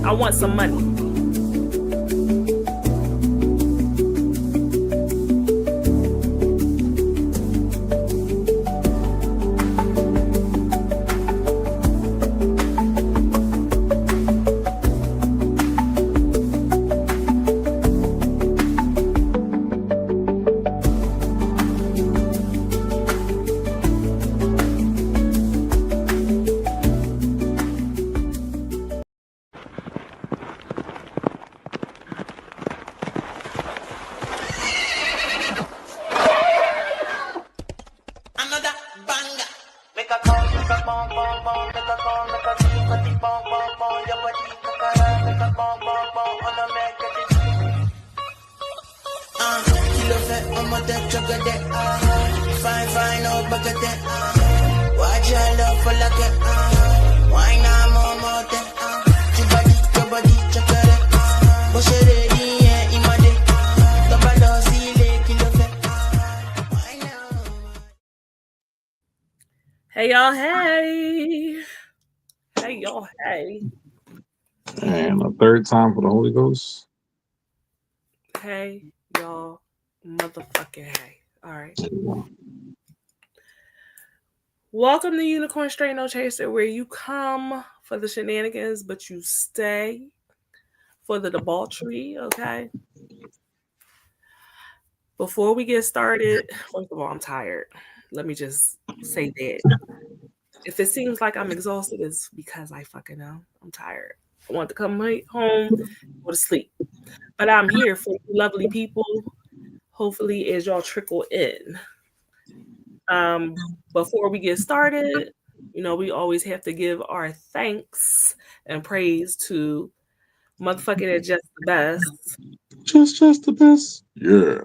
I want some money. Hey y'all, hey. Hey y'all, hey. And a third time for the Holy Ghost. Hey y'all, motherfucking hey. All right. Welcome to Unicorn Straight No Chaser, where you come for the shenanigans, but you stay for the debauchery, okay? Before we get started, first of all, I'm tired. Let me just say that. If it seems like I'm exhausted, it's because I fucking know. I'm tired. I want to come home, go to sleep. But I'm here for you lovely people. Hopefully, as y'all trickle in. Before we get started, we always have to give our thanks and praise to motherfucking Just the Best. Just the best. Yeah.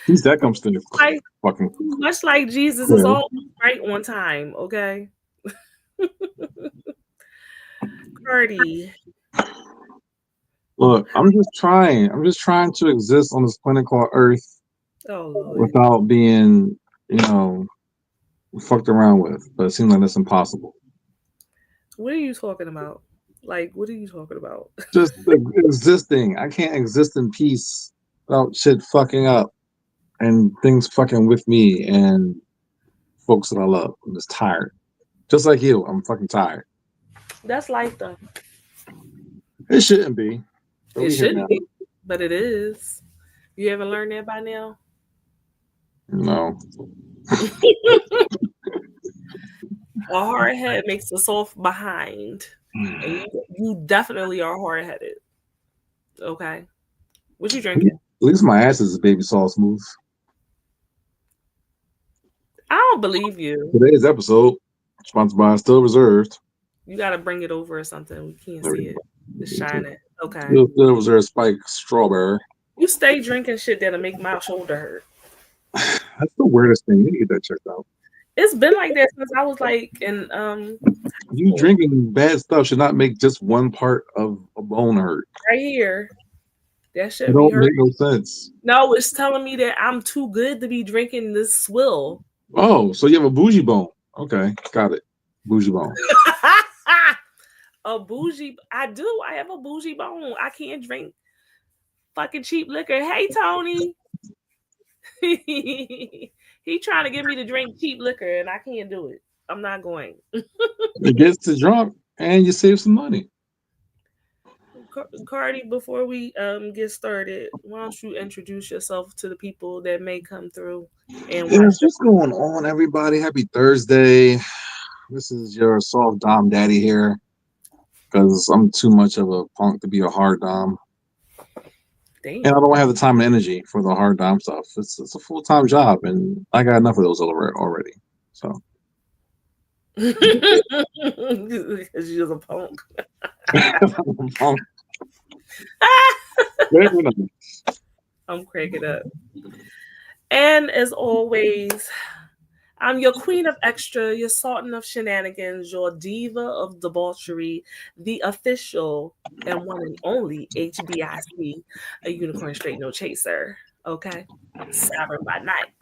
He's that comes to Like, fucking much like Jesus is all right on time, okay? Cardi. Look, I'm just trying to exist on this planet called Earth without being, fucked around with. But it seems like that's impossible. What are you talking about? Like, what are you talking about? Just existing. I can't exist in peace without shit fucking up and things fucking with me and folks that I love. I'm just tired. Just like you, I'm fucking tired. That's life, though. It shouldn't be. It shouldn't be, but it is. You haven't learned that by now? No. A hard head makes a soft behind. And you definitely are hard-headed. Okay. What you drinking? At least my ass is baby sauce smooth. I don't believe you. Today's episode, sponsored by Still Reserved. You got to bring it over or something. We can't see it. It's shining. Okay. Still Reserved Spike Strawberry. You stay drinking shit that'll make my shoulder hurt. That's the weirdest thing. You need to get that checked out. It's been like that since I was like in You drinking bad stuff should not make just one part of a bone hurt. Right here. That shit don't make no sense. No, it's telling me that I'm too good to be drinking this swill. Oh, so you have a bougie bone. Okay, got it. Bougie bone. A bougie. I do. I have a bougie bone. I can't drink fucking cheap liquor. Hey, Tony. He trying to get me to drink cheap liquor, and I can't do it. I'm not going. It gets to drunk, and you save some money. Cardi, before we get started, why don't you introduce yourself to the people that may come through? And what's going on, everybody? Happy Thursday. This is your soft dom daddy here, because I'm too much of a punk to be a hard dom. Damn. And I don't have the time and energy for the hard dom stuff. It's a full-time job, and I got enough of those already. So. Because you're a punk. I'm a punk. I'm cracking up. And as always, I'm your queen of extra, your sultan of shenanigans, your diva of debauchery, the official and one and only HBIC, a unicorn straight no chaser. Okay? Sovereign by night.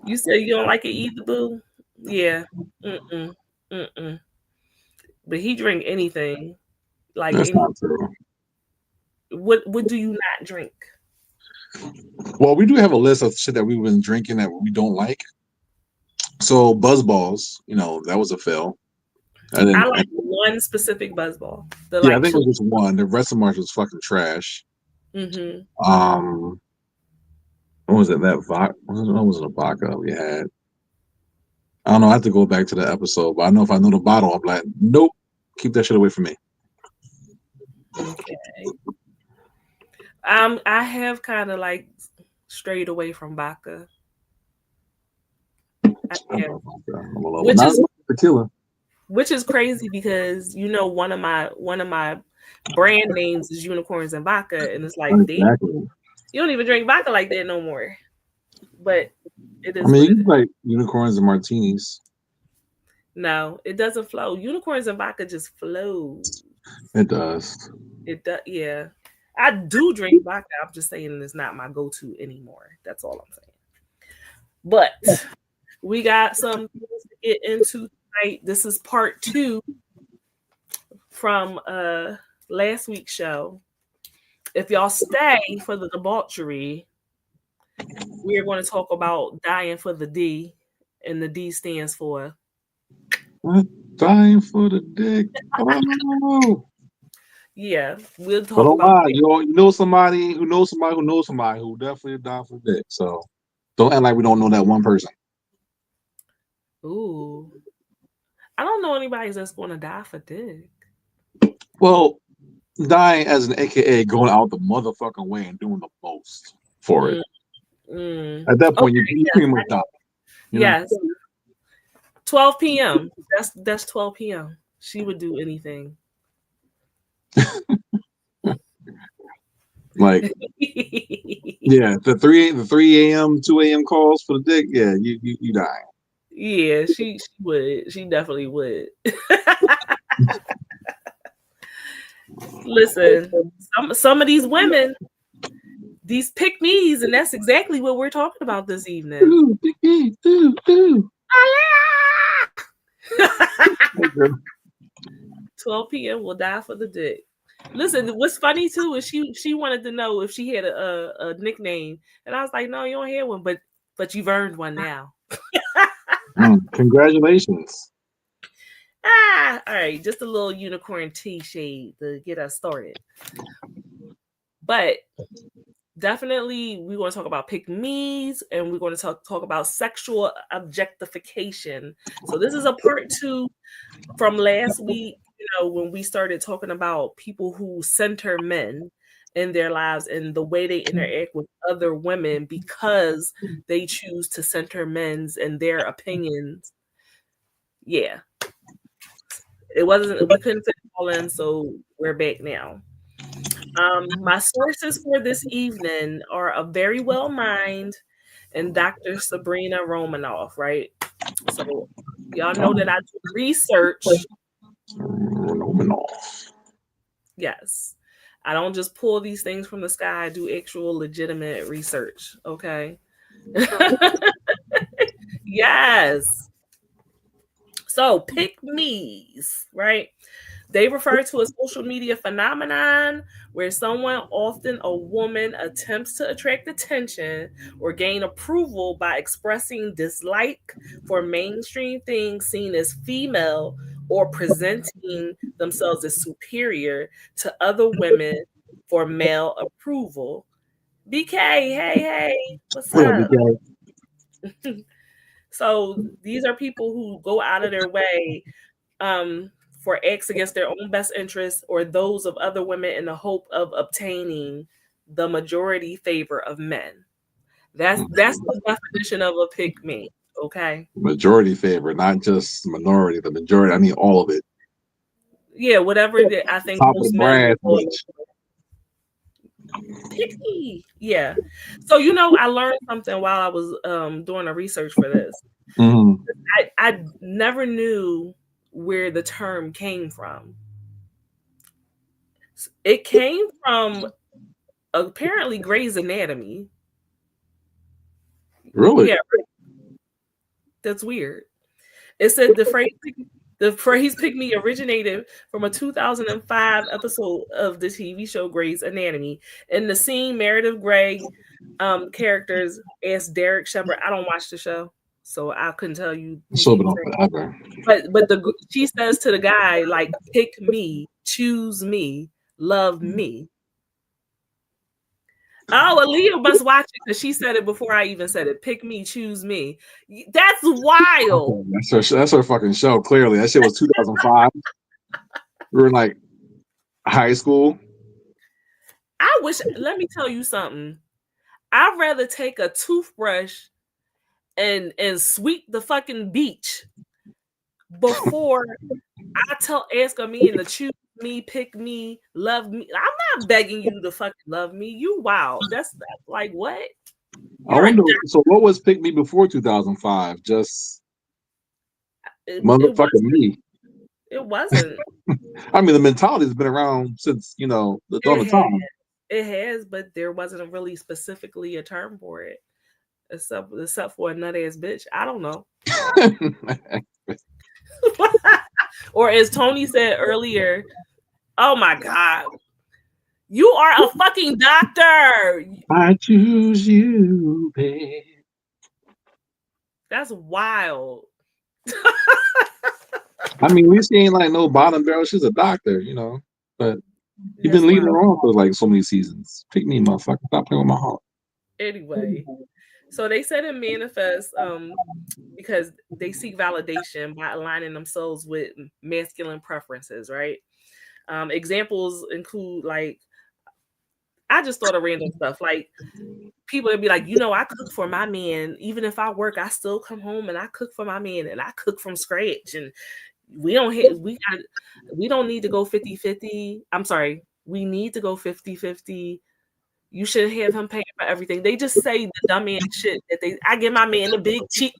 You said you don't like it either, boo? Yeah. Mm-mm. But he drink anything, like That's any. not true. What do you not drink? Well, we do have a list of shit that we've been drinking that we don't like. So Buzz Balls, that was a fail. I I didn't. like one specific buzzball. The Yeah, I like think it two. was just one. The rest of March was fucking trash. Mm-hmm. Um, what was it? That vodka? What was it? A vodka we had? I don't know. I have to go back to the episode, but I know if I know the bottle, I'm like, nope, keep that shit away from me. Okay. I have kind of like strayed away from vodka. I have, I'm a little which not is tequila. which is crazy because one of my brand names is unicorns and vodka, and it's like, damn, Exactly. you don't even drink vodka like that no more. But it I is mean, what you it can is. like unicorns and martinis. No, it doesn't flow. Unicorns and vodka just flow. It does. It does, yeah. I do drink vodka. I'm just saying it's not my go-to anymore. That's all I'm saying. But we got some things to get into tonight. This is part 2 from last week's show. If y'all stay for the debauchery, we're going to talk about dying for the D, and the D stands for. What? Dying for the dick. Oh. Yeah, we'll But talk don't about lie, that. you know somebody who knows somebody who knows somebody who definitely died for dick. So don't act like we don't know that one person. Ooh, I don't know anybody that's going to die for dick. Well, dying as an AKA going out the motherfucking way and doing the most for it. Mm, mm. At that point, Okay, you yes, pretty much die. You know, yes. 12 p.m. That's 12 p.m. She would do anything. like yeah, the 3 a.m. 2 a.m. calls for the dick. Yeah, you die. Yeah, she would. She definitely would. Listen, some of these women, these pick me's, and that's exactly what we're talking about this evening. Ooh, dick, ooh, ooh. 12 p.m. will die for the dick. Listen, what's funny too is she wanted to know if she had a nickname, and I was like, no, you don't have one, but you've earned one now. Congratulations. All right, just a little unicorn tea shade to get us started. But definitely, we want to talk about pick me's, and we're going to talk about sexual objectification. So this is a part 2 from last week. When we started talking about people who center men in their lives and the way they interact with other women because they choose to center men's and their opinions. Yeah, it wasn't. We couldn't fit it all in, so we're back now. My sources for this evening are a Very Well Mind and Dr. Sabrina Romanoff, right? So y'all know that I do research. Yes. I don't just pull these things from the sky. I do actual legitimate research. Okay. Yes. So pick me's, right? They refer to a social media phenomenon where someone, often a woman, attempts to attract attention or gain approval by expressing dislike for mainstream things seen as female or presenting themselves as superior to other women for male approval. BK, hey, what's What up, up? BK? So these are people who go out of their way for acts against their own best interests or those of other women in the hope of obtaining the majority favor of men. That's the definition of a pick me. Okay. Majority favor, not just minority. The majority. I mean, all of it. Yeah, whatever that I think Top of the most men brass, would call bitch. picky. Yeah. So I learned something while I was doing a research for this. Mm-hmm. I never knew where the term came from. It came from apparently Grey's Anatomy. Really? Yeah, that's weird. It said the phrase The phrase "pick me" originated from a 2005 episode of the TV show Grey's Anatomy. In the scene, Meredith Grey characters asked Derek Shepard. I don't watch the show, so I couldn't tell you. So been on forever. But she says to the guy, like, "Pick me, choose me, love me." Oh, Aaliyah must watch it because she said it before I even said it. Pick me, choose me. That's wild. That's her fucking show. Clearly, that shit was 2005. We were in like high school. I wish. Let me tell you something. I'd rather take a toothbrush and sweep the fucking beach before I ask a man to choose me, pick me, love me. I'm not begging you to fucking love me. You wild. That's like what? I wonder. So what was Pick Me before 2005? Just motherfucking me. It wasn't. I mean, the mentality has been around since the dawn of time. It has, but there wasn't really specifically a term for it, except for a nut ass bitch. I don't know. Or as Tony said earlier, oh my God, you are a fucking doctor. I choose you, babe. That's wild. I mean, we ain't like no bottom barrel. She's a doctor, but you've been leading her on for like so many seasons. Pick me, motherfucker. Stop playing with my heart. Anyway, so they said in Manifest, because they seek validation by aligning themselves with masculine preferences, right? Examples include, like, I just thought of random stuff, like people would be like, I cook for my man. Even if I work, I still come home and I cook for my man, and I cook from scratch. And we don't need to go 50-50. I'm sorry. We need to go 50-50. You should have him paying for everything. They just say the dumb ass shit that I give my man the big cheek.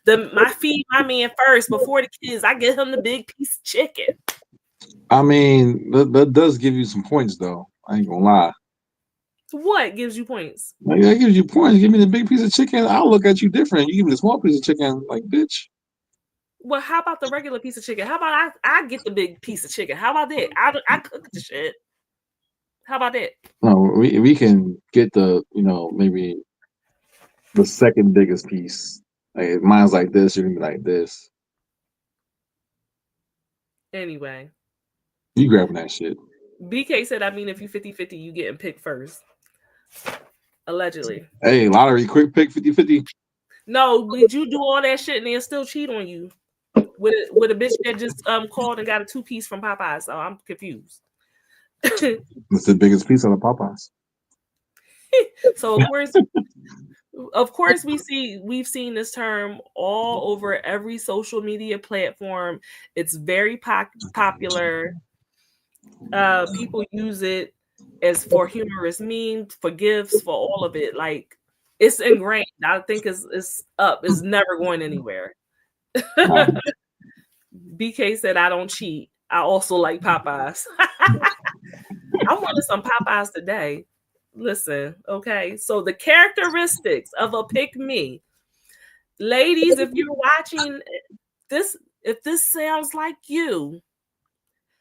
I feed my man first before the kids. I give him the big piece of chicken. I mean, that does give you some points, though. I ain't gonna lie. What gives you points? Like, that gives you points. Give me the big piece of chicken. I'll look at you different. You give me the small piece of chicken, like, bitch. Well, how about the regular piece of chicken? How about I get the big piece of chicken? How about that? I cook the shit. How about that? No, we can get the maybe the second biggest piece. Like, if mine's like this, you're gonna be like this. Anyway, you grabbing that shit. BK said, I mean, if you 50-50, you getting picked first. Allegedly. Hey, lottery, quick pick 50-50. No, did you do all that shit and then still cheat on you with a bitch that just called and got a 2-piece from Popeyes? So I'm confused. It's the biggest piece of the Popeyes. So of course we've seen this term all over every social media platform. It's very popular. People use it as for humorous memes, for gifts, for all of it. Like, it's ingrained. I think it's up. It's never going anywhere. BK said, I don't cheat. I also like Popeyes. I wanted some Popeyes today. Listen, okay. So the characteristics of a pick me. Ladies, if you're watching this, if this sounds like you,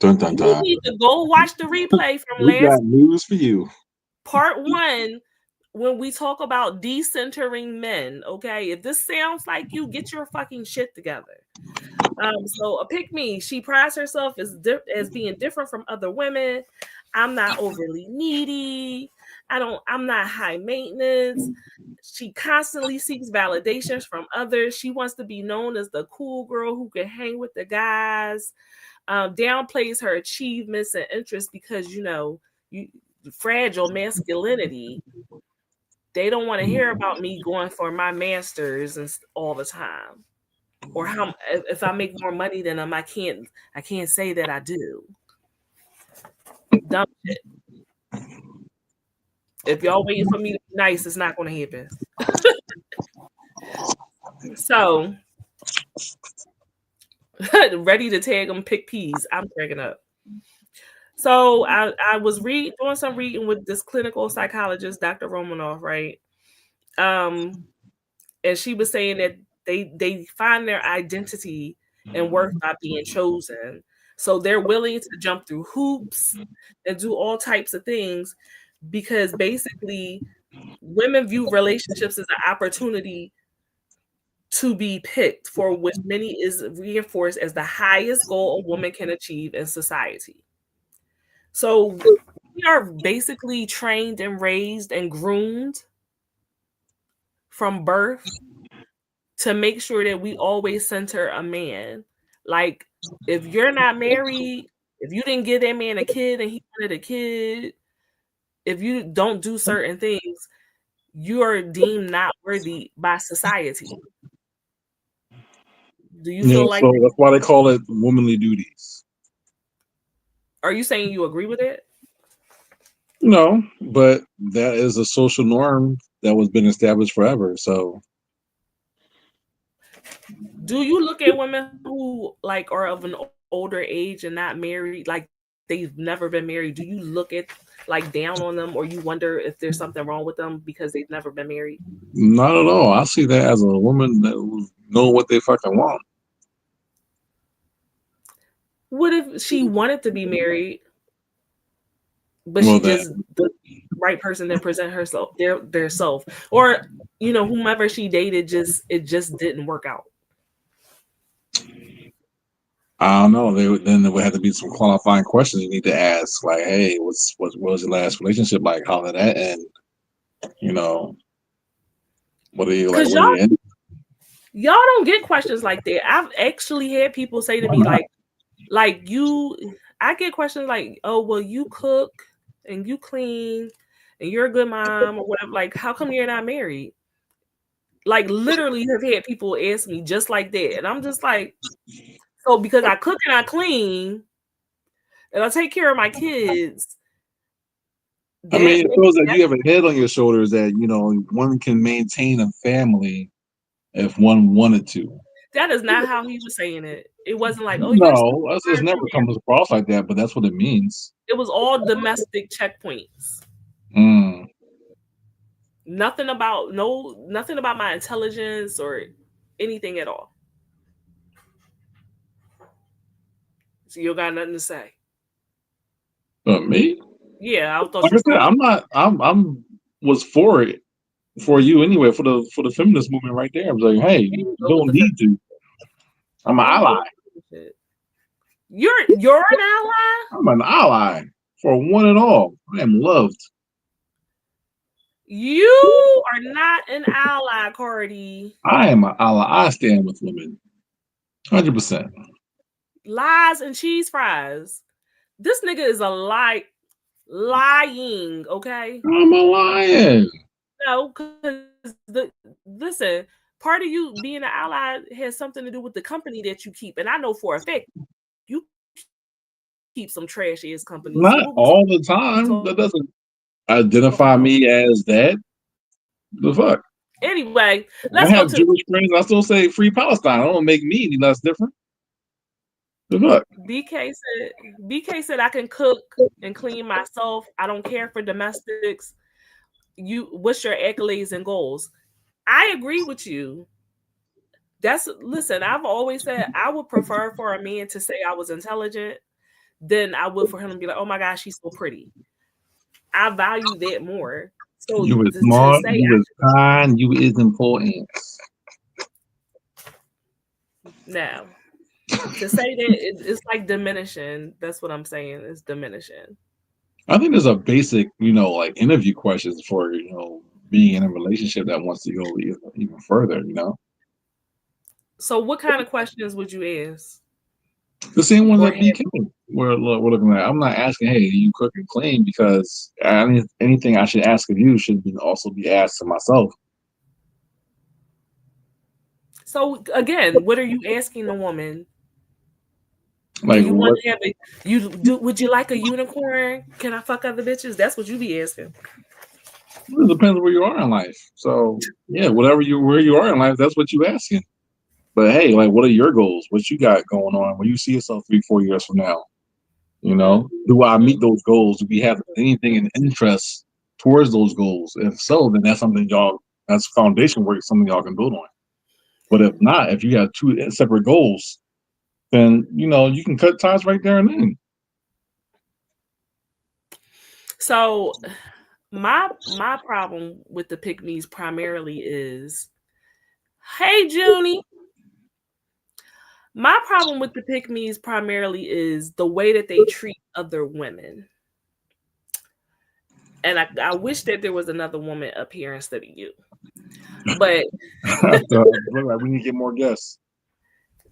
dun, dun, dun. You need to go watch the replay from we got news for you. Part 1, when we talk about decentering men, okay? If this sounds like you, get your fucking shit together. So a pick me, she prides herself as being different from other women. I'm not overly needy. I'm not high maintenance. She constantly seeks validations from others. She wants to be known as the cool girl who can hang with the guys. Downplays her achievements and interests because, fragile masculinity. They don't want to hear about me going for my masters and all the time, or how if I make more money than them, I can't say that I do. Dumb shit. If y'all waiting for me to be nice, it's not going to happen. So, ready to tag them pick peas. I'm cracking up. So I was doing some reading with this clinical psychologist, Dr. Romanoff, right? And she was saying that they find their identity and worth by being chosen. So they're willing to jump through hoops and do all types of things because basically women view relationships as an opportunity to be picked, for which many is reinforced as the highest goal a woman can achieve in society. So we are basically trained and raised and groomed from birth to make sure that we always center a man. Like, if you're not married, if you didn't give that man a kid and he wanted a kid, if you don't do certain things, you are deemed not worthy by society. Do you Yeah, feel like so that's why they call it womanly duties. Are you saying you agree with it? No, but that is a social norm that was been established forever. So Do you look at women who like are of an older age and not married, like they've never been married? Do you look at like down on them, or you wonder if there's something wrong with them because they've never been married? not at all. I see that as a woman that will know what they fucking want. What if she wanted to be married, but Well, she then just the right person didn't present herself their self, or whomever she dated just didn't work out? I don't know. Then there would have to be some qualifying questions you need to ask, like, "Hey, what was your last relationship like? How did that end? You know, what are you like? Because What are you in?" y'all don't get questions like that. I've actually had people say to me like you I get questions like, oh, well, you cook and you clean and you're a good mom or whatever. Like, how come you're not married? Like, literally have had people ask me just like that. And I'm just like, so because I cook and I clean and I take care of my kids, I that mean, it shows that you have a head on your shoulders that one can maintain a family if one wanted to. that is not how he was saying it. It wasn't like, oh, you're so No, it's smart, never comes across like that, but that's what it means. it was all domestic checkpoints. Mm. Nothing about my intelligence or anything at all. So you got nothing to say. Me? Yeah, I thought Like you I was said, going. I'm not. I'm was for it for you anyway for the feminist movement right there. I was like, hey, Here you you go with don't the need to. I'm an here you go ally. with the shit. You're an ally. I'm an ally for one and all. I am loved. You are not an ally, Cardi. I am an ally. I stand with women, 100%. Lies and cheese fries. This nigga is lying. Okay, I'm a lion. no, because listen, part of you being an ally has something to do with the company that you keep, and I know for a fact you keep some trash ass company. So Not what we all the time. That doesn't talking identify about? me as that. The fuck. Anyway, I let's go have to Jewish friends. I still say free Palestine. I don't make me any less different. The fuck. BK said I can cook and clean myself. I don't care for domestics. What's your accolades and goals? I agree with you. Listen, I've always said I would prefer for a man to say I was intelligent than I would for him to be like, oh my gosh, she's so pretty. I value that more. So You is to smart. say You is kind. You is important. no, to say that it's like diminishing. That's what I'm saying. It's diminishing. I think there's a basic, like interview questions for, being in a relationship that wants to go even further. So what kind of questions would you ask? The same ones Or that BK we're looking at. I'm not asking, hey, do you cook and clean? Because anything I should ask of you should also be asked of myself. So again, what are you asking the woman? Do Like you want what? to have would you like a unicorn? Can I fuck other bitches? That's what you be asking. It depends where you are in life. So yeah, where you are in life, that's what you asking. But hey, like, what are your goals? What you got going on? Where you see yourself 3-4 years from now? Do I meet those goals? Do we have anything in interest towards those goals? If so, then that's something that's foundation work, something y'all can build on. But if not, if you have two separate goals, then you can cut ties right there and then. So my problem with the pick-me's primarily is, hey Junie. My problem with the pick-me's primarily is the way that they treat other women. And I wish that there was another woman up here instead of you. But look like we need to get more guests.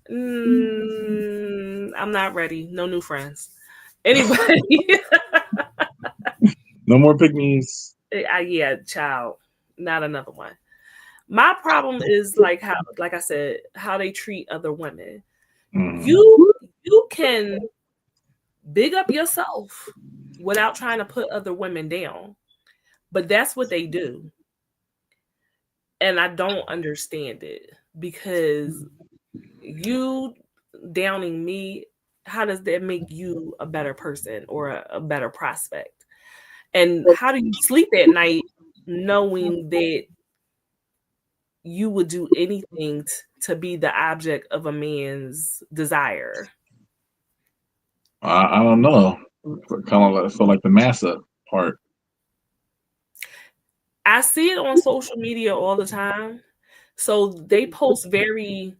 I'm not ready. No new friends. Anyway. No more pick-me's. Yeah, child. Not another one. My problem is like I said, how they treat other women. You can big up yourself without trying to put other women down. But that's what they do. And I don't understand it, because you downing me, how does that make you a better person or a better prospect? And how do you sleep at night knowing that you would do anything to be the object of a man's desire? I don't know. Kind of feel like the massa part. I see it on social media all the time. So they post very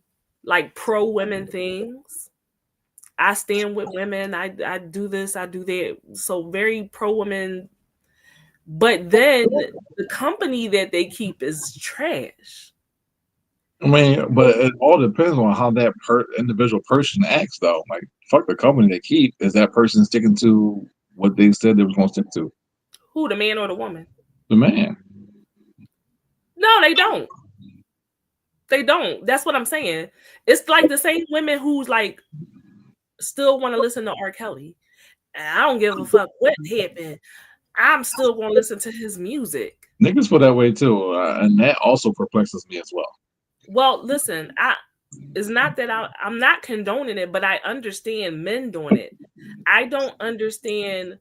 like pro women things. I stand with women. I do this, I do that. So very pro women. But then the company that they keep is trash. I mean, but it all depends on how that individual person acts, though. Like, fuck the company they keep. Is that person sticking to what they said they was going to stick to? Who, the man or the woman? The man. No, they don't. They don't. That's what I'm saying. It's like the same women who's like still want to listen to R. Kelly. And I don't give a fuck what happened. I'm still going to listen to his music. Niggas feel that way too, and that also perplexes me as well. Well, listen, it's not that I'm not condoning it, but I understand men doing it. I don't understand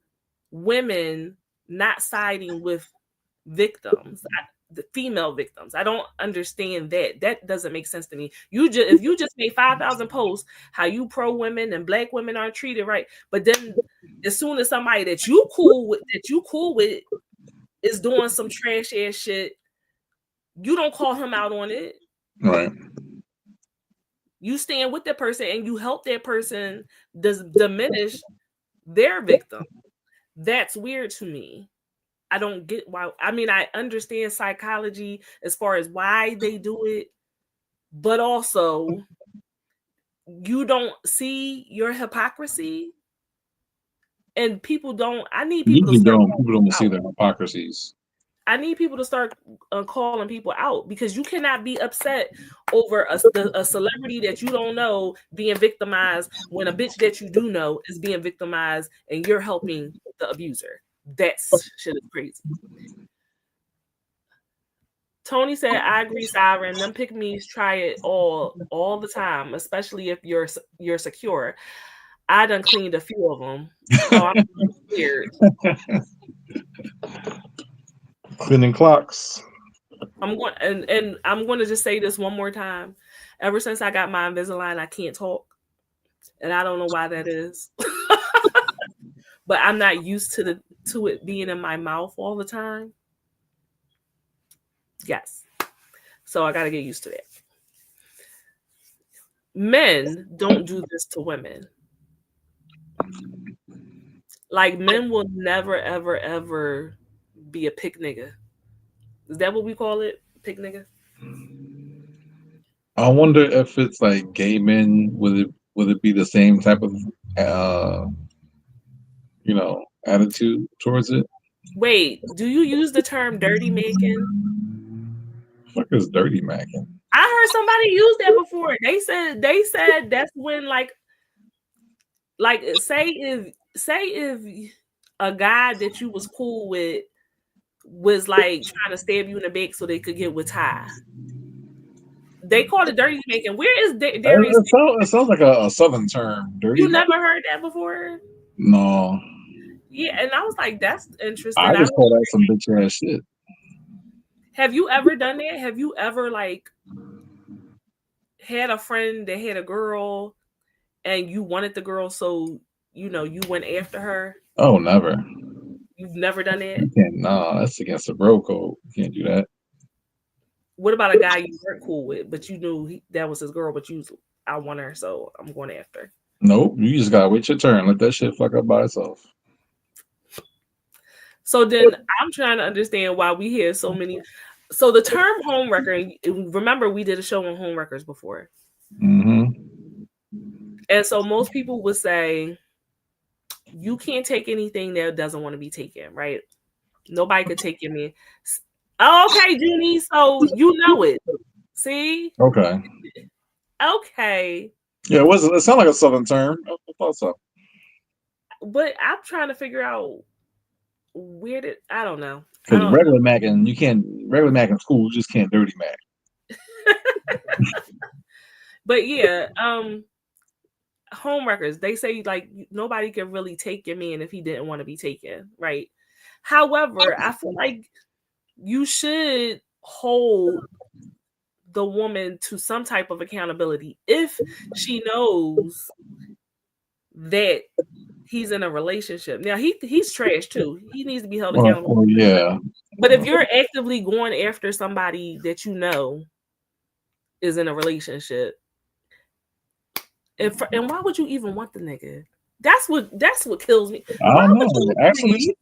women not siding with victims, the female victims. I don't understand that. That doesn't make sense to me. If you just made 5,000 posts how you pro women and black women aren't treated right, but then as soon as somebody that you cool with is doing some trash ass shit, you don't call him out on it. Right. You stand with that person and you help that person diminish their victim. That's weird to me. I don't get why. I mean, I understand psychology as far as why they do it, but also you don't see your hypocrisy, and people don't. I need people to start. People don't see their hypocrisies. I need people to start calling people out, because you cannot be upset over a celebrity that you don't know being victimized when a bitch that you do know is being victimized and you're helping the abuser. That shit is crazy. Tony said, I agree, Siren. Them pick-me's try it all the time, especially if you're secure. I done cleaned a few of them. Oh, I'm scared. Cleaning clocks. I'm going and I'm going to just say this one more time. Ever since I got my Invisalign, I can't talk, and I don't know why that is. But I'm not used to it being in my mouth all the time. Yes, so I got to get used to that. Men don't do this to women. Like, men will never, ever, ever be a pick nigga. Is that what we call it? Pick nigga? I wonder if it's like gay men, would it be the same type of attitude towards it? Wait, do you use the term dirty macking? What is dirty macking? I heard somebody use that before. They said that's when like say if a guy that you was cool with was like trying to stab you in the back so they could get with Ty. They call it dirty macking. Where is Darius? It sounds like a southern term. Dirty. You never heard that before? No. Yeah, and I was like, that's interesting. I just call that some bitch ass shit. Have you ever done that? Have you ever like had a friend that had a girl and you wanted the girl, so you went after her? Oh, never. You've never done that? You can't. No, that's against the bro code. You can't do that. What about a guy you weren't cool with, but you knew that was his girl, but I want her, so I'm going after? Nope. You just gotta wait your turn. Let that shit fuck up by itself. So then I'm trying to understand why we hear so many. So the term homewrecker, remember we did a show on homewreckers before. Mm-hmm. And so most people would say, you can't take anything that doesn't want to be taken, right? Nobody could take your man. Okay, Junie, so you know it. See? Okay. Okay. Yeah, it sounded like a southern term. I thought so. But I'm trying to figure out I don't know. Because regular macking, you can't, regular mac in school, you just can't dirty mac. But yeah, homewreckers, they say like nobody can really take your man if he didn't want to be taken, right? However, I feel like you should hold the woman to some type of accountability if she knows that he's in a relationship. Now he's trash too. He needs to be held accountable. Oh, yeah. But if you're actively going after somebody that you know is in a relationship, and why would you even want the nigga? That's what kills me. I don't know. Actually,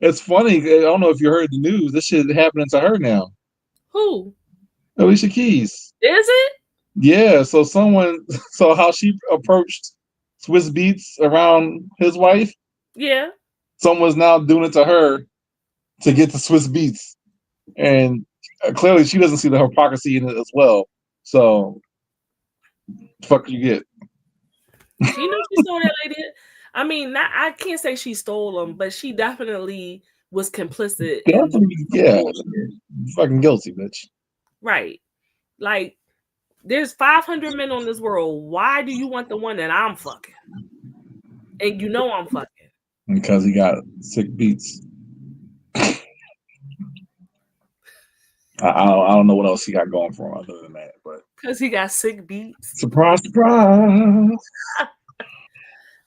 it's funny. I don't know if you heard the news. This shit happening to her now. Who? Alicia Keys. Is it? Yeah. So how she approached Swiss Beats around his wife. Yeah. Someone's now doing it to her to get the Swiss Beats, and clearly she doesn't see the hypocrisy in it as well. So, fuck you get. She knew she stole that lady. I mean, I can't say she stole them, but she definitely was complicit. Yeah, fucking guilty, bitch. Right. Like, there's 500 men on this world. Why do you want the one that I'm fucking? And you know I'm fucking. Because he got sick beats. I don't know what else he got going for him other than that, but because he got sick beats. Surprise, surprise.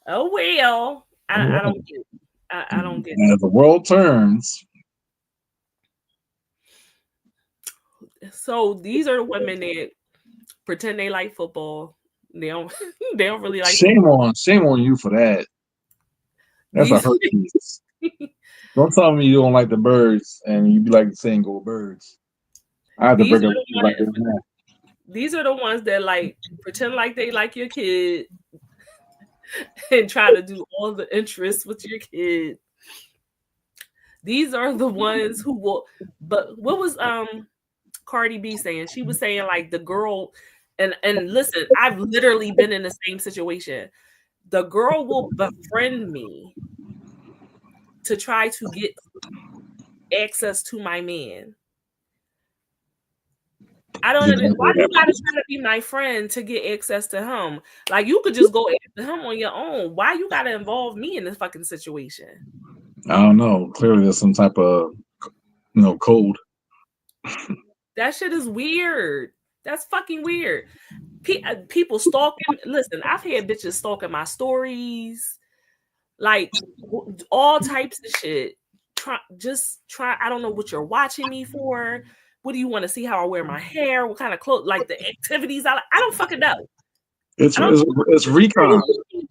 Oh well, I don't get it. I don't get it. As the world turns. So these are the women that pretend they like football. They don't really like shame football. Shame on you for that. That's a hurt piece. Don't tell me you don't like the birds and you be like saying go birds. I have to break up like this now. These are the ones that like pretend like they like your kid and try to do all the interests with your kid. These are the ones who will. But what was Cardi B saying? She was saying like the girl, and listen, I've literally been in the same situation. The girl will befriend me to try to get access to my man. I don't understand. Why do you gotta try to be my friend to get access to him? Like you could just go after him on your own. Why you gotta involve me in this fucking situation? I don't know. Clearly there's some type of code. That shit is weird. That's fucking weird. People stalking. Listen, I've had bitches stalking my stories, like all types of shit. Try. I don't know what you're watching me for. What do you want to see? How I wear my hair? What kind of clothes? Like the activities I don't fucking know. It's recon.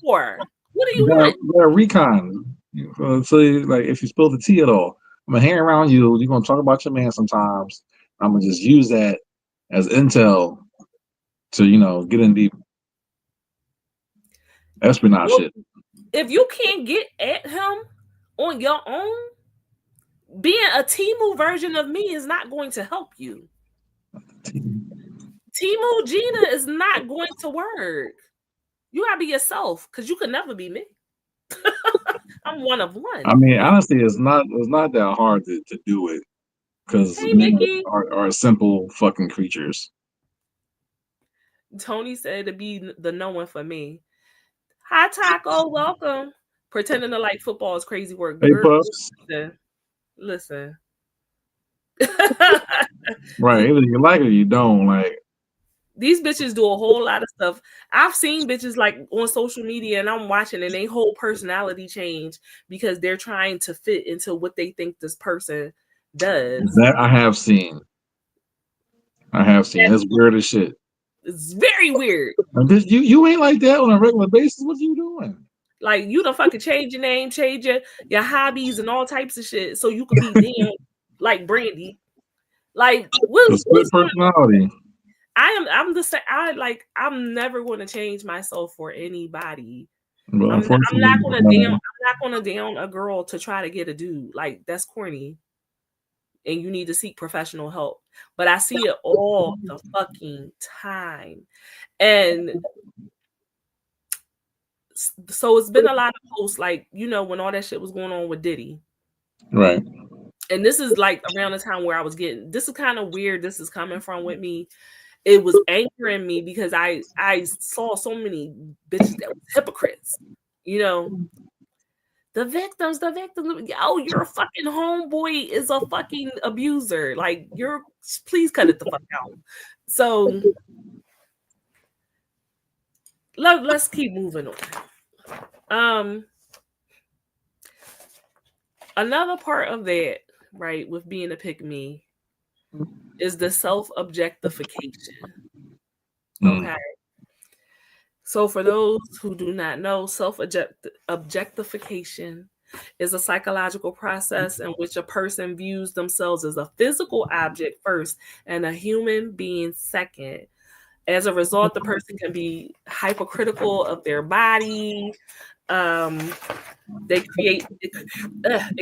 What do you want? They're recon. So like if you spill the tea at all, I'm gonna hang around you. You're gonna talk about your man sometimes. I'm gonna just use that as intel to get in deep espionage shit. If you can't get at him on your own, being a Timu version of me is not going to help you. Timu Gina is not going to work. You gotta be yourself because you could never be me. I'm one of one. I mean, honestly, it's not that hard to do it because men are simple fucking creatures. Tony said to be the no one for me. Hi Taco, welcome. Pretending to like football is crazy work. Hey, pups. Listen. Right, either you like it or you don't. Like, These bitches do a whole lot of stuff. I've seen bitches like on social media and I'm watching and they whole personality change because they're trying to fit into what they think this person does. That I have seen. It's weird as shit. It's very weird. You ain't like that on a regular basis. What are you doing? Like you don't fucking change your name, change your hobbies and all types of shit so you could be damn like Brandy. Like what's personality? I'm the same. I'm never going to change myself for anybody. Well, I'm not gonna down a girl to try to get a dude. Like that's corny. And you need to seek professional help. But I see it all the fucking time. And so it's been a lot of posts like, you know, when all that shit was going on with Diddy. Right. And this is like around the time where I was getting, this is kind of weird. This is coming from with me. It was anchoring me because I saw so many bitches that were hypocrites, you know. The victims, yo, your fucking homeboy is a fucking abuser. Like, please cut it the fuck out. So, let's keep moving on. Another part of that, right, with being a pick-me is the self-objectification. Okay. So for those who do not know, self-objectification is a psychological process in which a person views themselves as a physical object first and a human being second. As a result, the person can be hypercritical of their body. It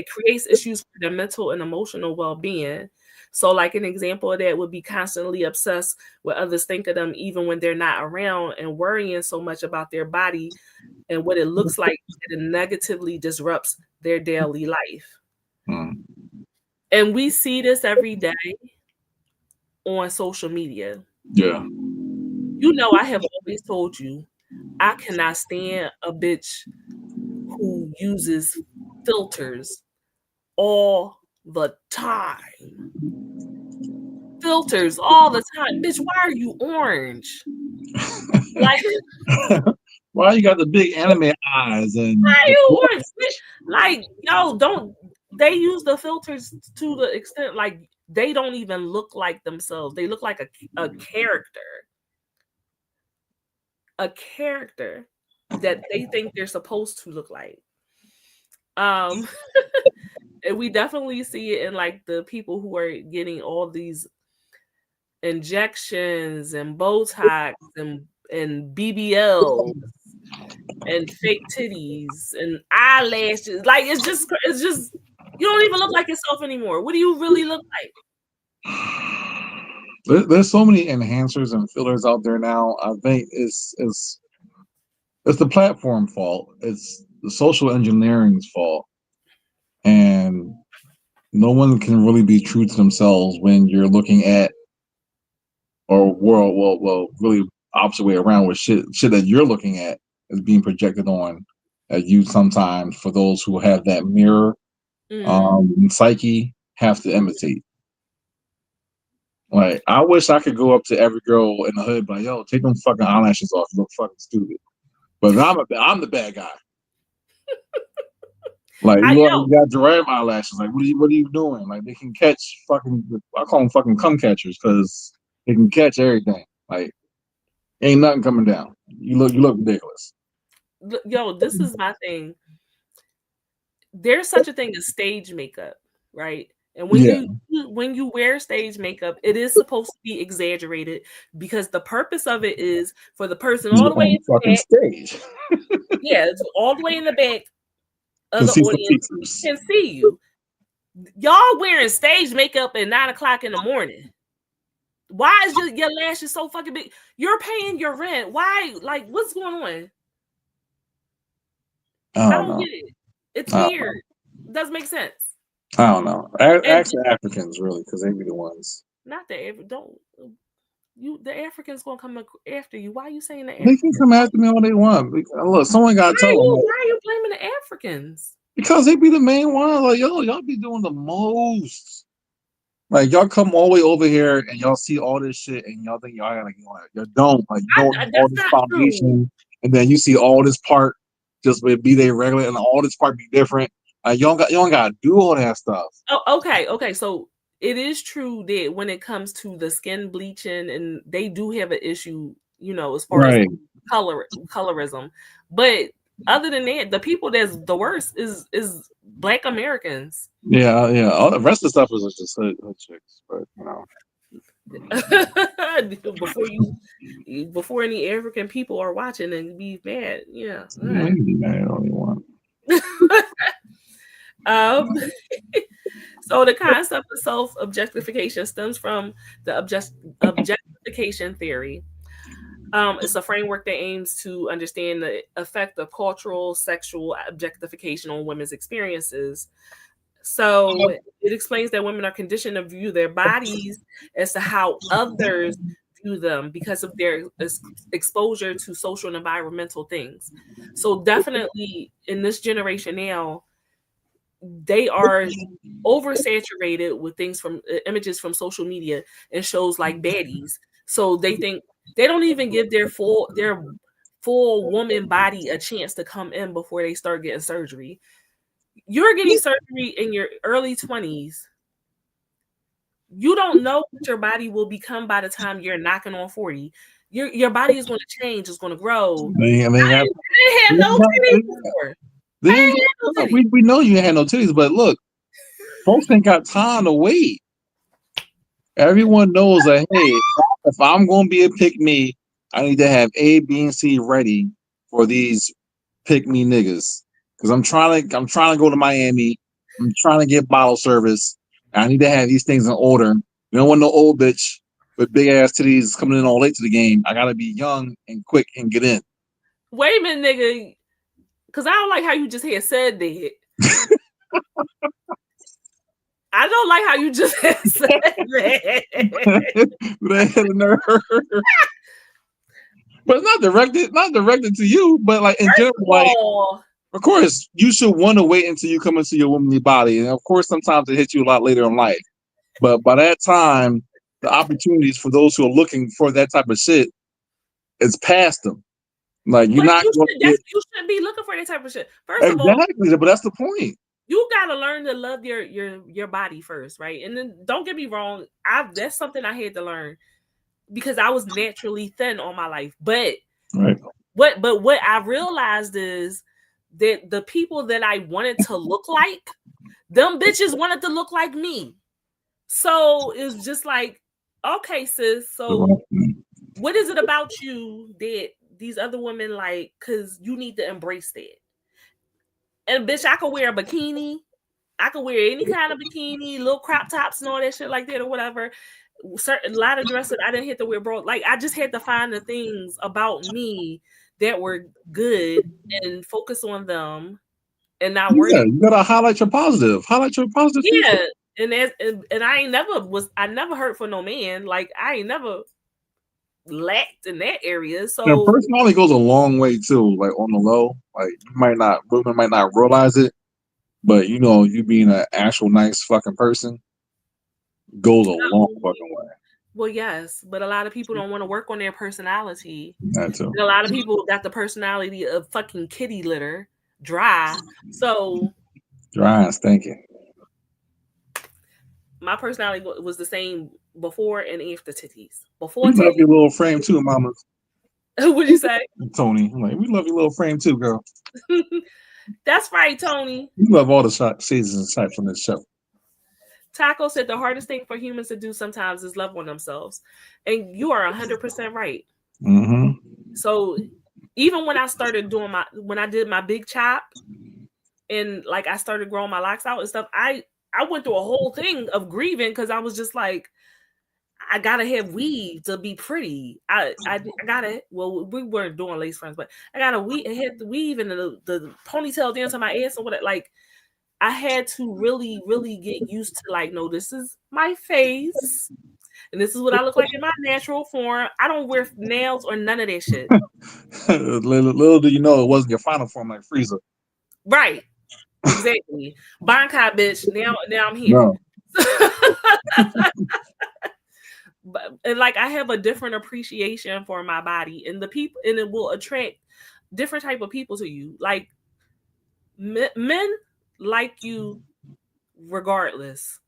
creates issues for their mental and emotional well-being. So like an example of that would be constantly obsessed with others think of them even when they're not around and worrying so much about their body and what it looks like that it negatively disrupts their daily life. And we see this every day on social media. Yeah. You know, I have always told you, I cannot stand a bitch who uses filters all the time. Filters all the time. Bitch, why are you orange? Like, why you got the big anime eyes? And why are you orange? Like, yo, don't they use the filters to the extent like they don't even look like themselves. They look like a character. A character that they think they're supposed to look like. And we definitely see it in like the people who are getting all these injections and Botox and BBL and fake titties and eyelashes. Like it's just you don't even look like yourself anymore. What do you really look like? There's so many enhancers and fillers out there now. I think it's the platform fault. It's the social engineering's fault. And no one can really be true to themselves when you're looking at really opposite way around with shit that you're looking at is being projected on at you sometimes for those who have that mirror psyche have to imitate. Like, I wish I could go up to every girl in the hood, but yo, take them fucking eyelashes off. You look fucking stupid. But I'm the bad guy. Like, you got giraffe eyelashes. Like, what are you doing? Like, they can catch fucking. I call them fucking cum catchers because they can catch everything. Like, ain't nothing coming down. You look ridiculous. Yo, this is my thing. There's such a thing as stage makeup, right? And when you wear stage makeup, it is supposed to be exaggerated because the purpose of it is for the person all the way in the fucking back. Stage. Yeah, it's all the way in the back of the audience can see you. Y'all wearing stage makeup at 9:00 in the morning. Why is your lashes so fucking big? You're paying your rent. Why? Like, what's going on? I don't get it. It's weird. It doesn't make sense. I don't know. Ask the Africans, really, because they be the ones. Not the the Africans gonna come after you. Why are you saying the Africans? They can come after me all they want. Look, someone got to tell them. Why are you blaming the Africans? Because they be the main one. Like, y'all be doing the most. Like y'all come all the way over here and y'all see all this shit and y'all think y'all like you don't like you don't know all That's this not true. foundation and then you see all this part just be they regular and all this part be different. Like you don't gotta do all that stuff. Oh, okay. So it is true that when it comes to the skin bleaching, and they do have an issue, as far as Right. colorism. But other than that, the people that's the worst is Black Americans. Yeah. All the rest of the stuff is just hood chicks, but before any African people are watching and be mad, yeah. All you right. can be mad all you want. um, so the concept of self-objectification stems from the objectification theory. It's a framework that aims to understand the effect of cultural sexual objectification on women's experiences. So it explains that women are conditioned to view their bodies as to how others view them because of their exposure to social and environmental things. So definitely in this generation now, they are oversaturated with things from images from social media and shows like baddies. So they think they don't even give their full woman body a chance to come in before they start getting surgery. You're getting surgery in your early 20s. You don't know what your body will become by the time you're knocking on 40. Your body is going to change, it's going to grow. They ain't got, I didn't have no titties before. they I ain't ain't had no got, titties. we know you ain't had no titties, but look, folks ain't got time to wait. Everyone knows that hey, if I'm gonna be a pick me, I need to have A, B, and C ready for these pick me niggas. Cause I'm trying to go to Miami. I'm trying to get bottle service. I need to have these things in order. You don't want no old bitch with big ass titties coming in all late to the game. I gotta be young and quick and get in. Wait a minute, nigga. Because I don't like how you just had said that. I don't like how you just had said that. But it's not directed to you, but like in general, like Oh, of course you should want to wait until you come into your womanly body. And of course sometimes it hits you a lot later in life. But by that time, the opportunities for those who are looking for that type of shit is past them. Like you're but not going to get you shouldn't be looking for that type of shit. First of all, exactly, but that's the point. you gotta learn to love your body first, right? And then don't get me wrong, that's something I had to learn because I was naturally thin all my life. But Right. what I realized is that the people that I wanted to look like, them bitches wanted to look like me. So it's just like, okay, sis. So what is it about you that these other women like? Because you need to embrace that. And bitch, I could wear a bikini. I could wear any kind of bikini, little crop tops and all that shit like that or whatever. A lot of dresses I didn't have to wear, bro. Like I just had to find the things about me that were good and focus on them and not worry. Yeah, you gotta highlight your positive. Highlight your positive Yeah. features. And I never hurt for no man. Like I ain't never lacked in that area. You know, So personality goes a long way too. Like on the low, like women might not realize it, but you know, you being an actual nice fucking person goes a long fucking way. well, yes, but a lot of people don't want to work on their personality. That too. And a lot of people got the personality of fucking kitty litter, dry. So Dry and stinking. my personality was the same before and after titties. Before We love titties, your little frame too, mama. what'd you say? Tony, I'm like, we love your little frame too, girl. That's right, Tony. We love all the shades and types on this show. Taco said the hardest thing for humans to do sometimes is love on themselves. And you are 100% right. Mm-hmm. So even when I started when I did my big chop and like I started growing my locks out and stuff, I went through a whole thing of grieving because I was just like, I gotta have weave to be pretty. I gotta. Well, we weren't doing lace fronts, but I gotta had the weave and the ponytail down to my ass or whatever. Like I had to really, really get used to like, no, this is my face, and this is what I look like in my natural form. I don't wear nails or none of that shit. little do you know, it wasn't your final form like Frieza. Right. Exactly. Bankai bitch. Now I'm here. No. But and like I have a different appreciation for my body and the people, and it will attract different type of people to you. Like men like you regardless.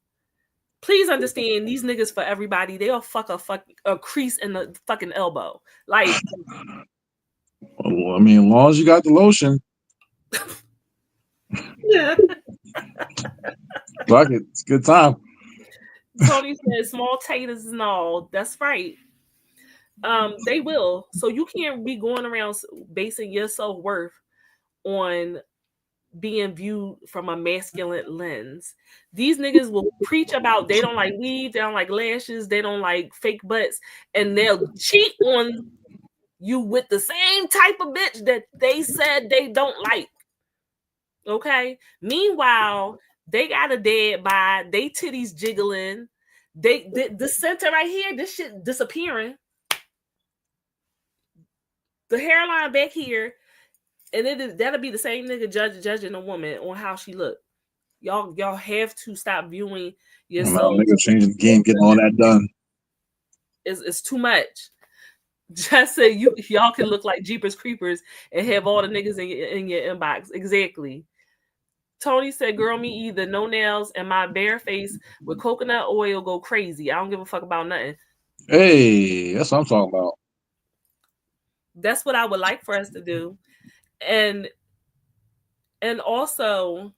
Please understand, these niggas for everybody. They'll fuck a crease in the fucking elbow. Like, well, I mean, as long as you got the lotion, yeah. fuck it, it's a good time. Tony said small taters and all. That's right. They will. So you can't be going around basing your self-worth on being viewed from a masculine lens. These niggas will preach about they don't like weave, they don't like lashes, they don't like fake butts, and they'll cheat on you with the same type of bitch that they said they don't like. Okay? Meanwhile, they got a dead by, they titties jiggling, the center right here, this shit disappearing. The hairline back here, and that'll be the same nigga judging a woman on how she look. Y'all have to stop viewing yourself. Nigga changing the game, getting all that done. It's too much. Just say y'all can look like Jeepers Creepers and have all the niggas in your inbox. Exactly. Tony said, "Girl, me either. No nails and my bare face with coconut oil go crazy. I don't give a fuck about nothing." Hey, that's what I'm talking about. That's what I would like for us to do. And also,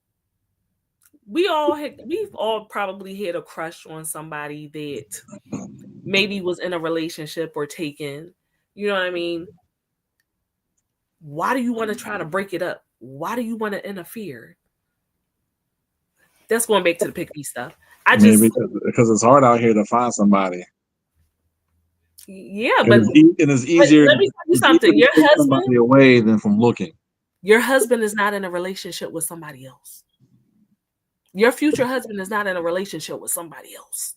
we've all probably had a crush on somebody that maybe was in a relationship or taken. You know what I mean? Why do you want to try to break it up? Why do you want to interfere? That's going back to the pick me stuff. Because it's hard out here to find somebody. Yeah, but it's easier. Let me tell you something. Your husband away than from looking. Your husband is not in a relationship with somebody else. Your future husband is not in a relationship with somebody else.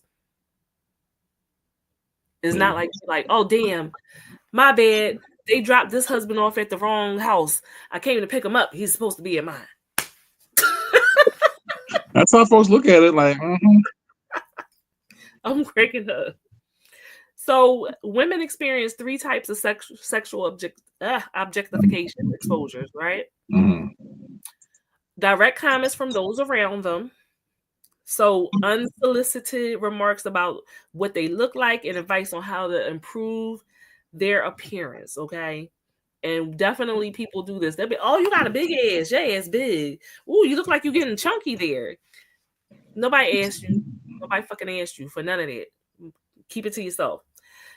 It's not like, oh damn, my bad. They dropped this husband off at the wrong house. I came to pick him up. He's supposed to be in mine. That's how folks look at it. Like, I'm cracking up. So women experience 3 types of sexual objectification exposures, right? Direct comments from those around them. So unsolicited remarks about what they look like and advice on how to improve their appearance, okay? And definitely people do this. They'll be, oh, you got a big ass. Your ass big. Ooh, you look like you're getting chunky there. Nobody asked you. Nobody fucking asked you for none of that. Keep it to yourself.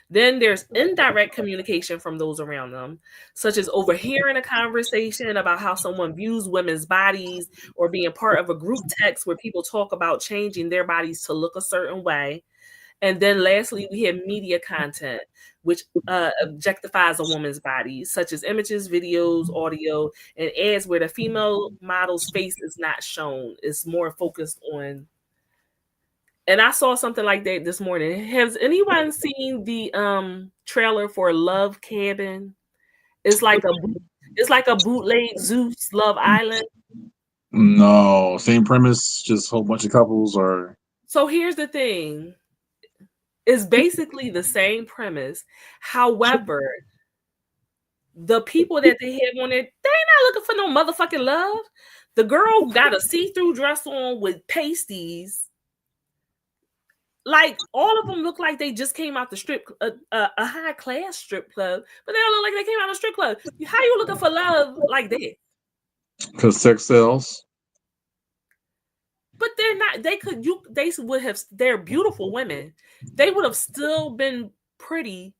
Then there's indirect communication from those around them, such as overhearing a conversation about how someone views women's bodies or being part of a group text where people talk about changing their bodies to look a certain way. And then lastly, we have media content, which objectifies a woman's body, such as images, videos, audio, and ads where the female model's face is not shown. It's more focused on. And I saw something like that this morning. Has anyone seen the trailer for Love Cabin? It's like a bootleg Zeus Love Island. No, same premise, just a whole bunch of couples. Or so here's the thing. It's basically the same premise. However, the people that they have on it, they ain't not looking for no motherfucking love. The girl got a see-through dress on with pasties. Like, all of them look like they just came out the strip, a high-class strip club, but they don't look like they came out of a strip club. How you looking for love like that? Because sex sells. But they're not. They would have. They're beautiful women. They would have still been pretty.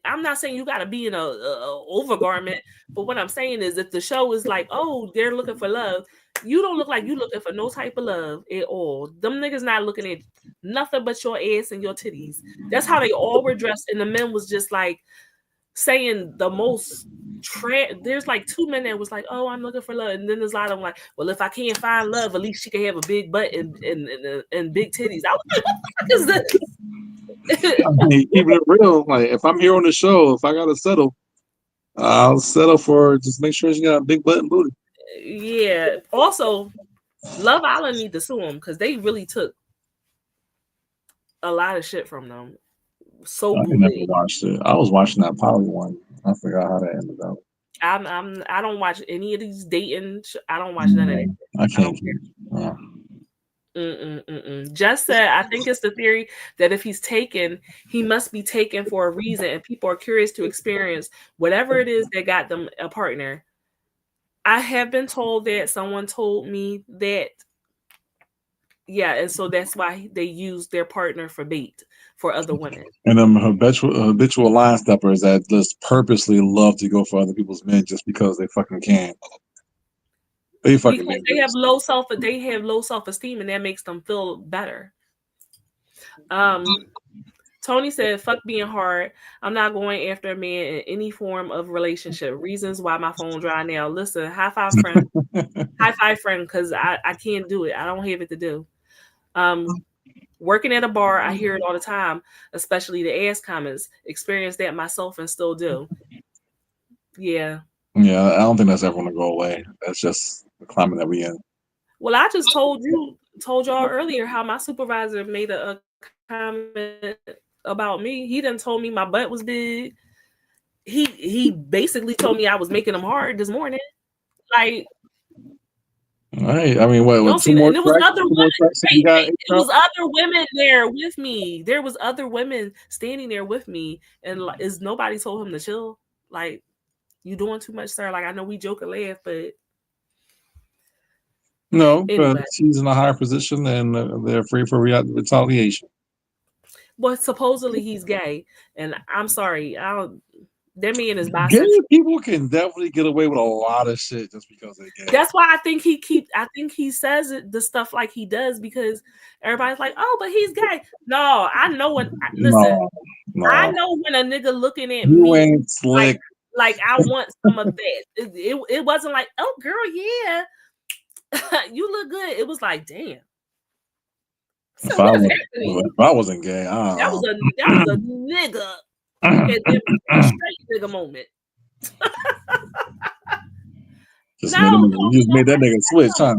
I'm not saying you got to be in a overgarment, but what I'm saying is, if the show is like, oh, they're looking for love, you don't look like you looking for no type of love at all. Them niggas not looking at nothing but your ass and your titties. That's how they all were dressed, and the men was just like saying the most. There's like 2 men that was like, oh, I'm looking for love, and then there's a lot of them like, well, if I can't find love, at least she can have a big butt and big titties. I was like, what the fuck is this? I mean, even it real, like if I'm here on the show, if I gotta settle, I'll settle for just make sure she got a big butt and booty. Yeah. Also, Love Island need to sue them because they really took a lot of shit from them. So I never watched it. I was watching that Poly one. I forgot how that ended up. I don't watch any of these dating. I don't watch none of that. I can't. Just said, I think it's the theory that if he's taken, he must be taken for a reason, and people are curious to experience whatever it is that got them a partner. I have been told that someone told me that, yeah, and so that's why they use their partner for bait for other women. And habitual line steppers that just purposely love to go for other people's men just because they fucking can. Because they have low self-esteem, and that makes them feel better. Tony said, "Fuck being hard. I'm not going after a man in any form of relationship. Reasons why my phone dry now. Listen, high five, friend. High five, friend, because I can't do it. I don't have it to do. Working at a bar, I hear it all the time, especially the ass comments. Experienced that myself and still do. Yeah. Yeah, I don't think that's ever going to go away. That's just the climate that we in. Well, I just told y'all earlier how my supervisor made a comment about me. He done told me my butt was big. He basically told me I was making him hard this morning. Like, right. I mean, what two more? And it was other women. It was other women there with me. There was other women standing there with me, and is nobody told him to chill? Like, you doing too much, sir? Like, I know we joke and laugh, but no, anyway. But she's in a higher position, and they're free for retaliation. Well, supposedly he's gay, and I'm sorry, that man is bisexual. Gay people can definitely get away with a lot of shit just because they're gay. That's why I think he says the stuff like he does, because everybody's like, oh, but he's gay. No, I know when. Listen, no. I know when a nigga looking at you me ain't slick. Like I want some of that. It wasn't like, oh girl, yeah, you look good. It was like, damn. So if I wasn't gay, that was a nigga. And it was a straight nigga moment. You just made that nigga switch, huh?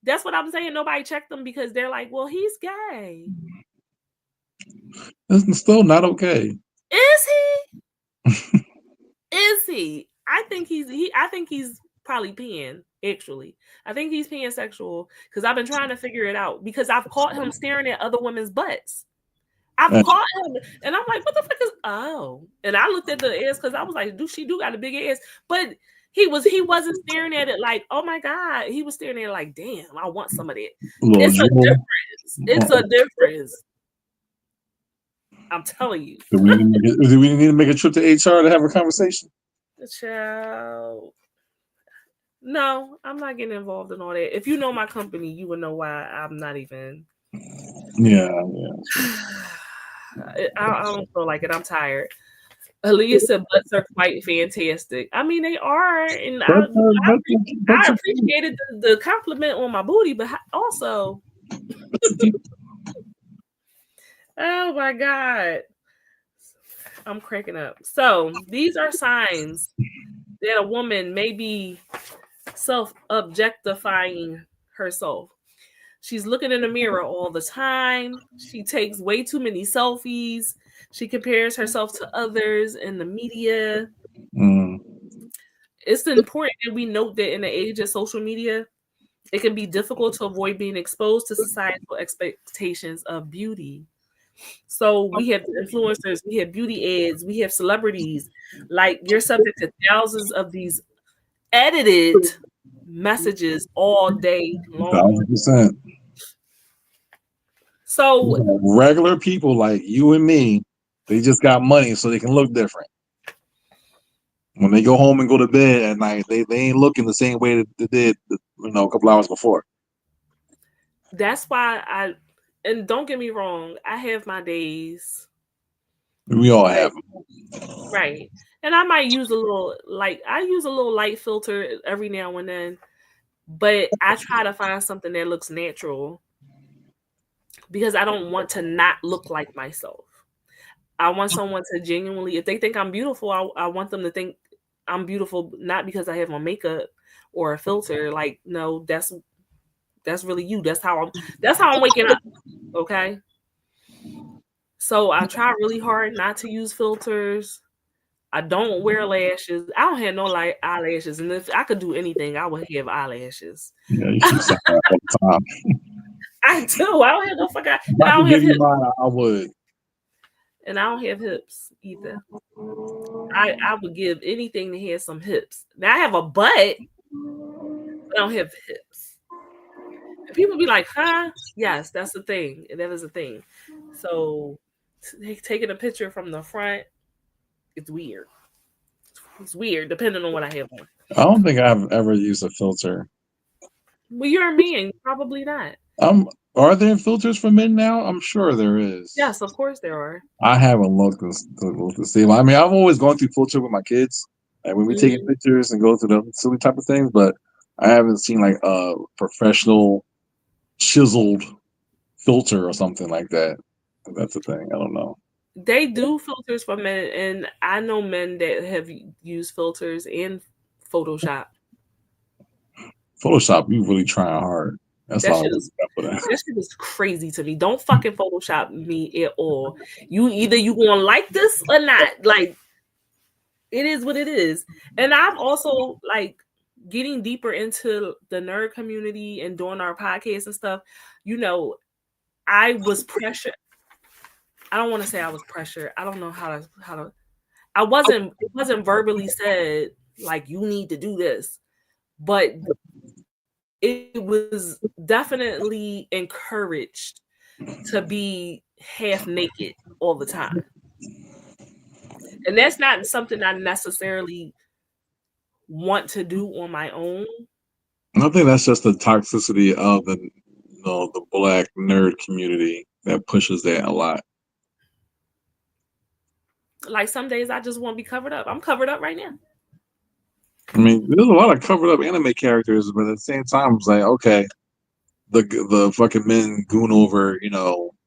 That's what I'm saying. Nobody checked them because they're like, well, he's gay. It's still not okay. Is he? Is he? I think he's probably pan, actually. I think he's pansexual because I've been trying to figure it out because I've caught him staring at other women's butts. I've caught him, and I'm like, what the fuck is? Oh, and I looked at the ass because I was like, she do got a big ass, but he wasn't staring at it like, oh my god, he was staring at it like, damn, I want some of that. It's a difference. It's a difference. I'm telling you. Do we need to make a trip to HR to have a conversation? Child. No, I'm not getting involved in all that. If you know my company, you would know why I'm not even. Yeah. I don't feel like it. I'm tired. Aaliyah said butts are quite fantastic. I mean, they are, and I appreciated the compliment on my booty, but also, oh my god, I'm cracking up. So these are signs that a woman may be self-objectifying herself. She's looking in the mirror all the time. She takes way too many selfies. She compares herself to others in the media. It's important that we note that in the age of social media, it can be difficult to avoid being exposed to societal expectations of beauty. So we have influencers, we have beauty ads, we have celebrities. Like, you're subject to thousands of these edited messages all day long. 1,000%. So regular people like you and me, they just got money so they can look different. When they go home and go to bed at night, they ain't looking the same way that they did, a couple hours before. That's why and don't get me wrong, I have my days. We all have them. Right. And I might use a little light filter every now and then, but I try to find something that looks natural because I don't want to not look like myself. I want someone to genuinely, if they think I'm beautiful, I want them to think I'm beautiful, not because I have on makeup or a filter. Like, no, that's That's really you. That's how I'm waking up. Okay. So I try really hard not to use filters. I don't wear lashes. I don't have no like eyelashes, and if I could do anything, I would have eyelashes. Yeah, you should say that all the time. I do. I don't have no fucking. If I could give you mine, I would. And I don't have hips either. I would give anything to have some hips. Now I have a butt, but I don't have hips. And people be like, "Huh?" Yes, that's the thing. That is a thing. So taking a picture from the front, it's weird. It's weird depending on what I have on. I don't think I've ever used a filter. Well, you're a man, probably not. Are there filters for men now? I'm sure there is. Yes, of course there are. I haven't looked to see. I mean, I've always gone through filter with my kids, like when we taking pictures and go through the silly type of things. But I haven't seen like a professional chiseled filter or something like that. That's the thing. I don't know. They do filters for men, and I know men that have used filters in Photoshop. Photoshop, you really trying hard. That's all. That shit is crazy to me. Don't fucking Photoshop me at all. You gonna like this or not. Like, it is what it is. And I'm also like getting deeper into the nerd community and doing our podcast and stuff. You know, I was pressured. I don't want to say I was pressured. I don't know how to. It wasn't verbally said like you need to do this, but it was definitely encouraged to be half naked all the time. And that's not something I necessarily want to do on my own. I think that's just the toxicity of the black nerd community that pushes that a lot. Like some days I just want to be covered up. I'm covered up right now. I mean, there's a lot of covered up anime characters, but at the same time, it's like, okay, the fucking men goon over,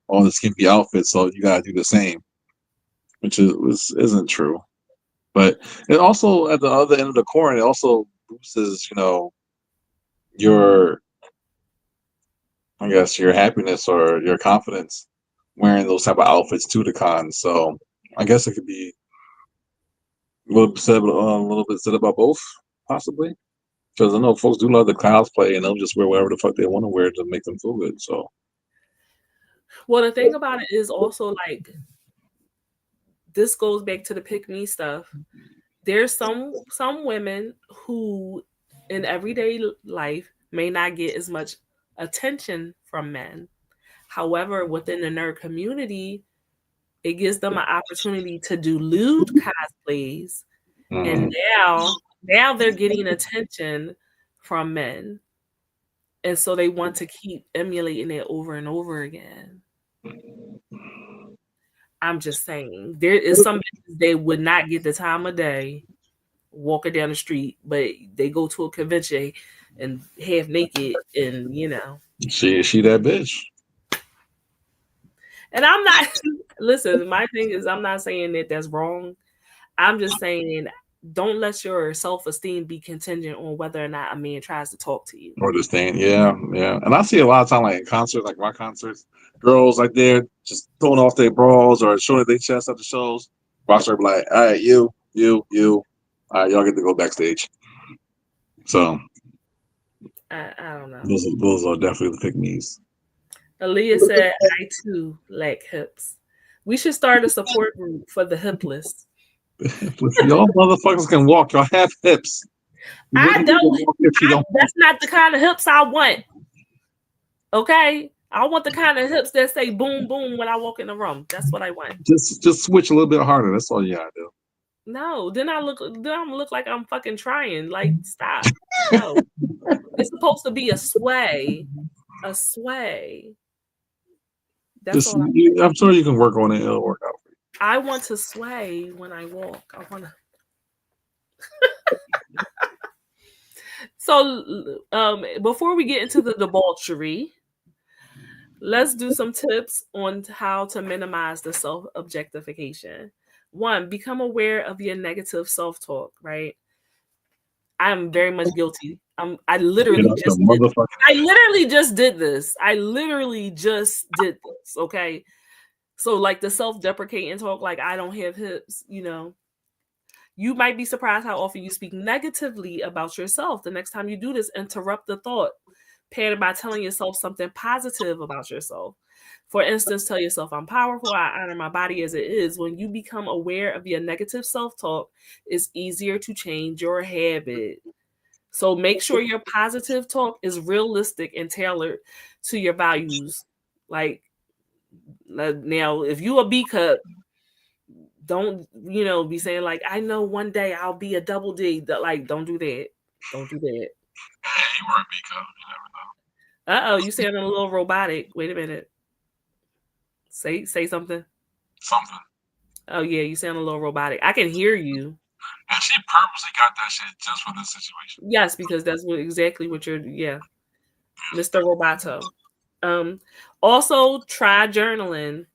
all the skimpy outfits, so you gotta do the same, which isn't true. But it also, at the other end of the coin, it also boosts, your, I guess, your happiness or your confidence wearing those type of outfits to the con. So I guess it could be a little bit said about both, possibly. Because I know folks do love the cosplay, and they'll just wear whatever the fuck they want to wear to make them feel good. So, well, the thing about it is also like this goes back to the pick me stuff. There's some women who, in everyday life, may not get as much attention from men. However, within the nerd community, it gives them an opportunity to do lewd cosplays, and now they're getting attention from men. And so they want to keep emulating it over and over again. I'm just saying, there is some they would not get the time of day walking down the street, but they go to a convention and half naked, and she that bitch. And I'm not. Listen, my thing is, I'm not saying that that's wrong. I'm just saying, don't let your self-esteem be contingent on whether or not a man tries to talk to you. Or understand, yeah. And I see a lot of time, like in concerts, like rock concerts, girls like they're just throwing off their bras or showing their chest at the shows. Rockstar be like, all right, you, all right, y'all get to go backstage. So I don't know. Those are definitely the pick-me's. Aaliyah said, I too lack hips. We should start a support group for the hipless. Y'all motherfuckers can walk. Y'all have hips. I don't. That's not the kind of hips I want. Okay? I want the kind of hips that say boom, boom when I walk in the room. That's what I want. Just switch a little bit harder. That's all you gotta do. No, then I'm look like I'm fucking trying. Like, stop. No. It's supposed to be a sway. A sway. That's all I'm sure you can work on it. It'll work out for you. I want to sway when I walk. I want to. So, before we get into the debauchery, let's do some tips on how to minimize the self-objectification. 1, become aware of your negative self-talk, right? I'm very much guilty. I literally just did this. I literally just did this. Okay. So like the self-deprecating talk, like I don't have hips, you know. You might be surprised how often you speak negatively about yourself. The next time you do this, interrupt the thought pattern by telling yourself something positive about yourself. For instance, tell yourself, I'm powerful, I honor my body as it is. When you become aware of your negative self-talk, it's easier to change your habit. So make sure your positive talk is realistic and tailored to your values. Like now, if you a B cup, don't be saying like, I know one day I'll be a double D. Like, don't do that. Don't do that. Hey, you were a B cup. You never know. You sounding a little robotic. Wait a minute. Say something. Something. Oh yeah, you sound a little robotic. I can hear you. And she purposely got that shit just for this situation. Yes, because that's exactly what you're. Yeah, Mr. Roboto. Also try journaling.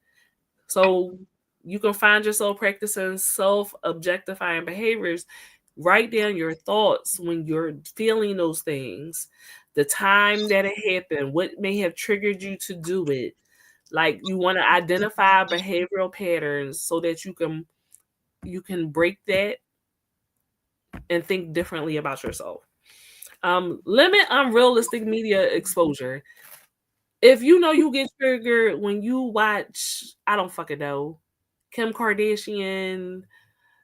So you can find yourself practicing self-objectifying behaviors. Write down your thoughts when you're feeling those things, the time that it happened, what may have triggered you to do it. Like you want to identify behavioral patterns so that you can break that and think differently about yourself. Limit unrealistic media exposure. If you know you get triggered when you watch, I don't fucking know, Kim Kardashian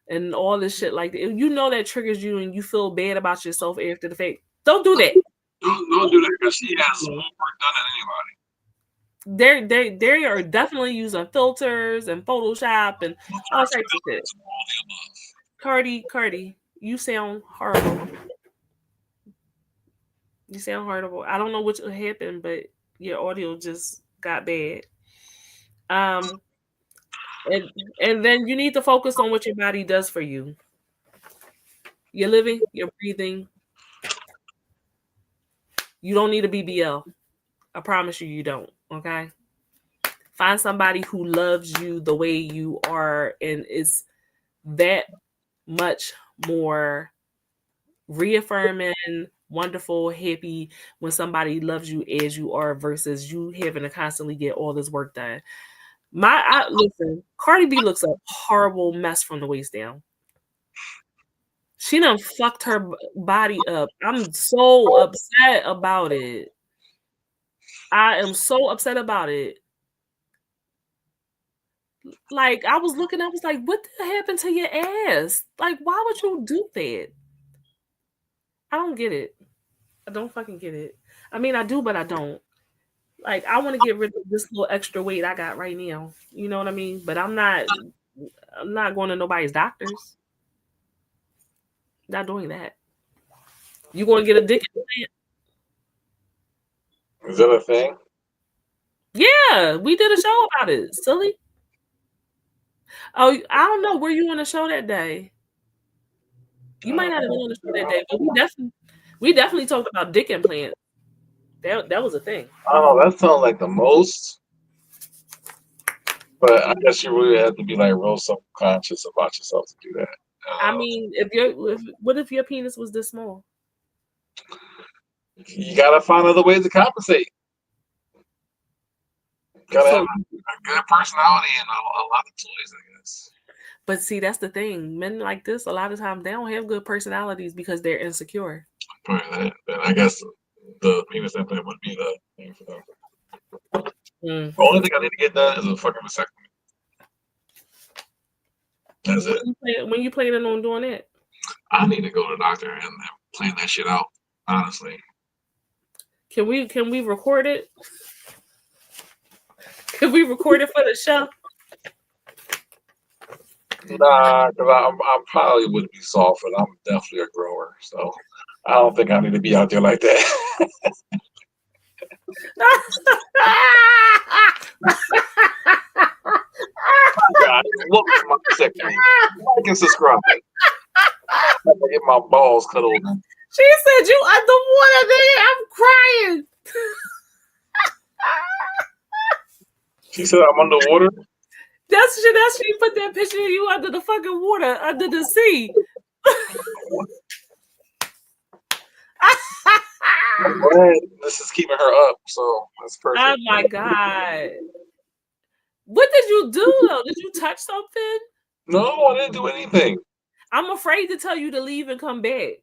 and all this shit like that, if you know that triggers you and you feel bad about yourself after the fact, don't do that. Don't do that because she has more work done than They anybody. they are definitely using filters and Photoshop and all types of shit. Cardi, you sound horrible. You sound horrible. I don't know what happened, but your audio just got bad. And then you need to focus on what your body does for you. You're living, you're breathing. You don't need a BBL. I promise you, you don't. Okay. Find somebody who loves you the way you are and is that much more reaffirming, wonderful, happy when somebody loves you as you are versus you having to constantly get all this work done. Listen, Cardi B looks a horrible mess from the waist down. She done fucked her body up. I'm so upset about it. I am so upset about it. Like, I was like, what happened to your ass? Like, why would you do that? I don't get it. I don't fucking get it. I mean, I do, but I don't. Like, I want to get rid of this little extra weight I got right now. You know what I mean? But I'm not going to nobody's doctors. Not doing that. You going to get a dick implant? Is that a thing? Yeah, we did a show about it. Silly. Oh, I don't know. Were you on the show that day? You might not have been on the show that day, but we definitely talked about dick implants. That was a thing. Oh, that sounds like the most. But I guess you really have to be like real self-conscious about yourself to do that. I mean, what if your penis was this small? You gotta find other ways to compensate. Gotta have a good personality and a lot of toys, I guess. But see, that's the thing. Men like this, a lot of times, they don't have good personalities because they're insecure. Then I guess the penis implant would be the thing for them. The only thing I need to get done is a fucking vasectomy. That's it. When you planning on doing it? I need to go to the doctor and plan that shit out. Honestly. Can we record it? Can we record it for the show? Nah, because I probably would be soft, and I'm definitely a grower, so I don't think I need to be out there like that. God, look at my second. Like and subscribe. I'm gonna get my balls cut open. She said you underwater, nigga. I'm crying. She said I'm underwater. That's she put that picture of you under the fucking water, under the sea. glad this is keeping her up, so that's perfect. Oh my God. What did you do though? Did you touch something? No, I didn't do anything. I'm afraid to tell you to leave and come back.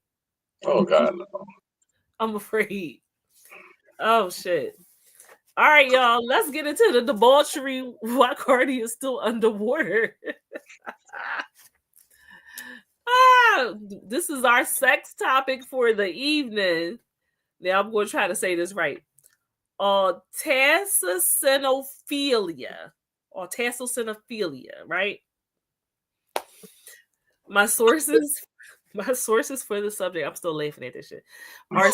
Oh God, no. I'm afraid. Oh shit. All right, y'all. Let's get into the debauchery while Cardi is still underwater. This is our sex topic for the evening. Now I'm going to try to say this right. Autassassinophilia. Autassassinophilia, right? My sources for the subject, I'm still laughing at this shit. My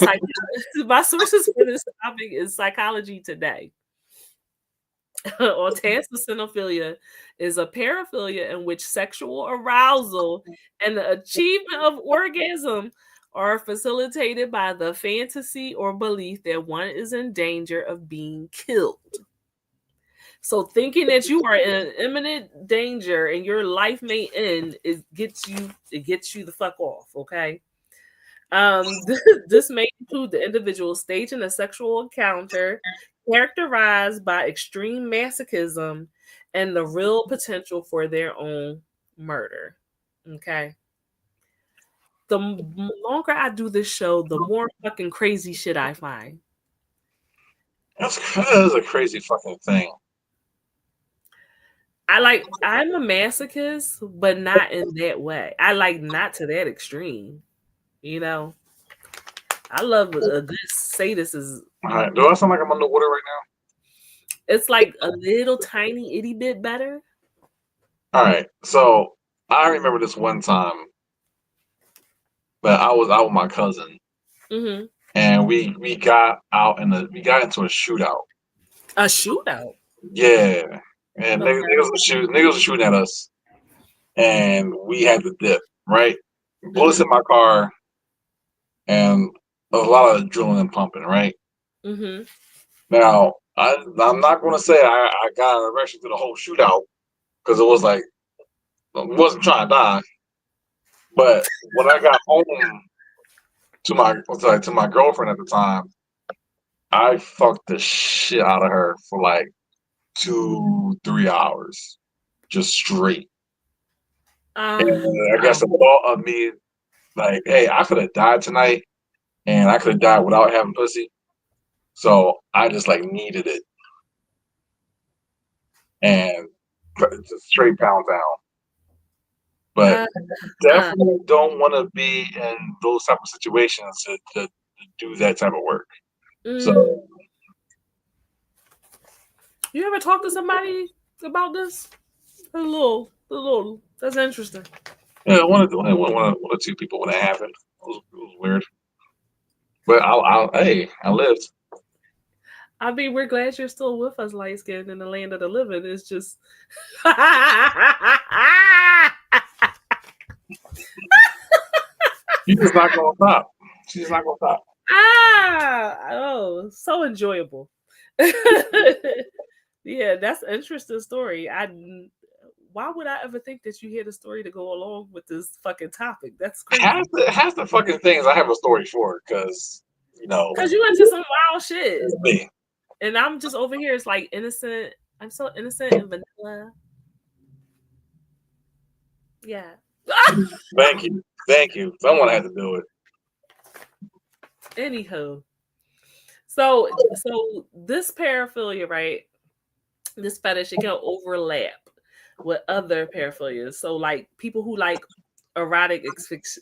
sources for this topic is Psychology Today. Autassassinophilia is a paraphilia in which sexual arousal and the achievement of orgasm are facilitated by the fantasy or belief that one is in danger of being killed. So thinking that you are in imminent danger and your life may end, it gets you the fuck off, okay? This may include the individual staging a sexual encounter characterized by extreme masochism and the real potential for their own murder. Okay. The longer I do this show, the more fucking crazy shit I find. That is a crazy fucking thing. I'm a masochist, but not in that way. I like not to that extreme. You know? I love a good sadist is. All right. Do I sound like I'm underwater right now? It's like a little tiny itty bit better. All right. So I remember this one time that I was out with my cousin, and we got into a shootout. A shootout. Yeah, and niggas were shooting at us, and we had to dip. Right, bullets in my car, and a lot of adrenaline pumping. Right. Now I'm not going to say I got an erection to the whole shootout because it was like I wasn't trying to die, but when I got home to my girlfriend at the time, I fucked the shit out of her for like 2-3 hours, just straight. And I guess the thought of me, like, hey, I could have died tonight, and I could have died without having pussy. So I just like needed it, and just straight pound down. But definitely don't want to be in those type of situations to do that type of work. So, you ever talk to somebody about this? A little. That's interesting. Yeah, one or two people when it happened. It was weird. But I lived. I mean, we're glad you're still with us, light skinned in the land of the living. It's just She's just not gonna stop. She's not gonna stop. Oh, so enjoyable. Yeah, that's an interesting story. Why would I ever think that you had a story to go along with this fucking topic? That's crazy. Half the fucking things I have a story for, because because you into some wild shit. Me. And I'm just over here. It's like innocent. I'm so innocent and vanilla. Yeah. Thank you. Someone had to do it. Anywho, so this paraphilia, right? This fetish, it can overlap with other paraphilias. So like people who like erotic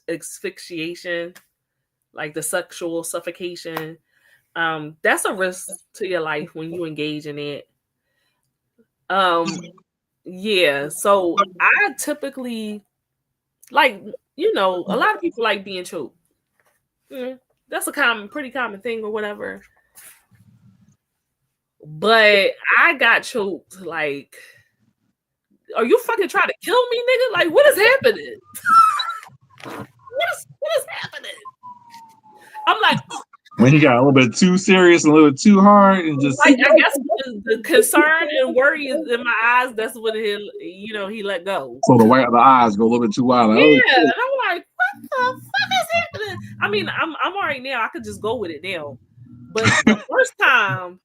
asphyxiation, like the sexual suffocation, that's a risk to your life when you engage in it. Yeah. So I typically like, a lot of people like being choked. That's a pretty common thing or whatever. But I got choked. Like, are you fucking trying to kill me, nigga? Like, what is happening? what is happening? I'm like, when he got a little bit too serious and a little bit too hard, and just like, I guess the concern and worry is in my eyes. That's when he let go. So the eyes go a little bit too wide. Like, yeah, and I'm like, what the fuck is happening? I mean, I'm all right now. I could just go with it now. But the first time,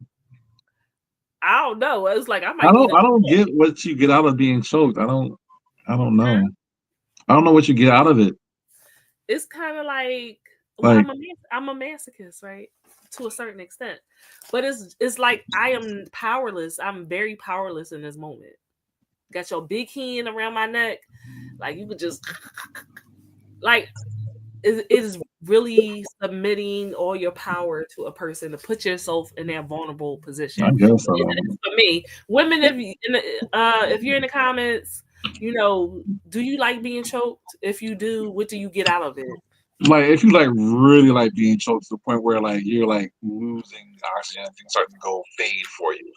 I don't know. It was like I I might need. I don't get what you get out of being choked. I don't know. Huh? I don't know what you get out of it. It's kind of like, well, Like, I'm a masochist, right? To a certain extent, but it's like I am powerless. I'm very powerless in this moment. Got your big hand around my neck, like you could just like it is really submitting all your power to a person to put yourself in that vulnerable position. I guess And so. it's for me, women, if you're in the comments, do you like being choked? If you do, what do you get out of it? Like, if you like really like being choked to the point where like you're like losing oxygen, things starting to go fade for you.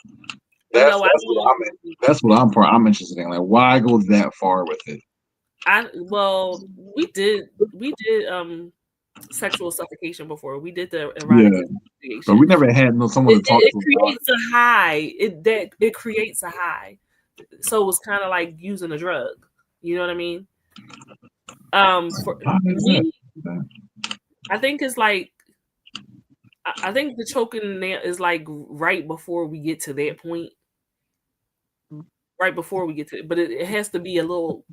That's No, I what I'm in. don't. That's what I'm interested in. Like, why go that far with it? Well, we did sexual suffocation before. We did the Yeah, erotic but we asphyxiation. never had someone to talk It to about creates a high. It creates a high. So it's kind of like using a drug. You know what I mean? For it. Why is that? me, I think it's like I think the choking is like right before we get to that point. Right before we get to it, but it has to be a little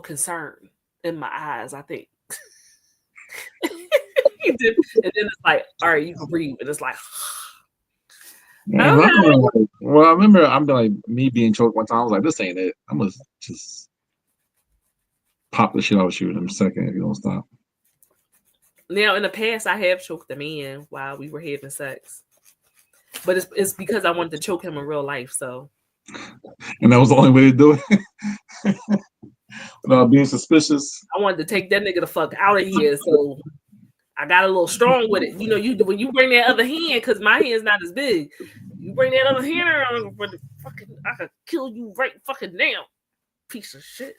concern in my eyes, I think. And then it's like, all right, you can breathe, and it's like, Yeah, okay. well, I remember I'm like me being choked one time. I was like, this ain't it. I'm gonna just pop the shit out of you in a second if you don't stop. Now, in the past, I have choked a man while we were having sex, but it's because I wanted to choke him in real life. So, And that was the only way to do it. Without being suspicious. I wanted to take that nigga the fuck out of here. So I got a little strong with it. You know, when you bring that other hand, because my hand's not as big, you bring that other hand around, but fucking, I could kill you right fucking now, piece of shit.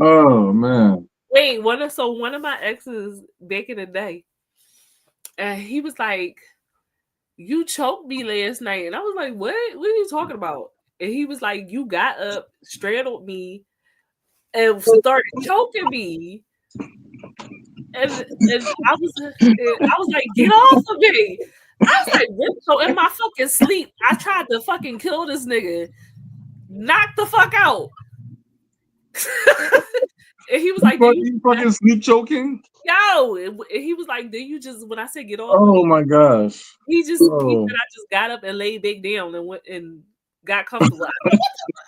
Oh man. Wait, one of my exes back in the day, and he was like, "You choked me last night," and I was like, "What? What are you talking about?" And he was like, "You got up, straddled me, and started choking me." And I was like, "Get off of me!" I was like, "What?" So in my fucking sleep, I tried to fucking kill this nigga, knock the fuck out. And he was like, You fucking sleep choking? yo, and he was like, "Did you just when I said get off of Oh me?" my gosh. He said I just got up and laid back down and went and got comfortable.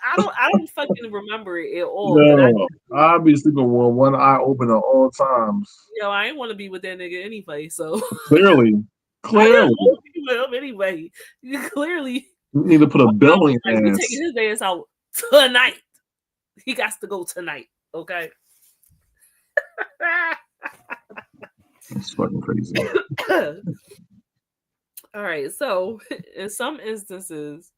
I don't fucking remember it at all. But No, I'll be sleeping with one eye open at all times. I ain't want to be with that nigga anyway. So Clearly. I didn't Clearly. want to be with him anyway. Clearly, You need to put a bell in like, your we ass. taking his ass out tonight. He got to go tonight. Okay. It's fucking crazy. All right. So, in some instances,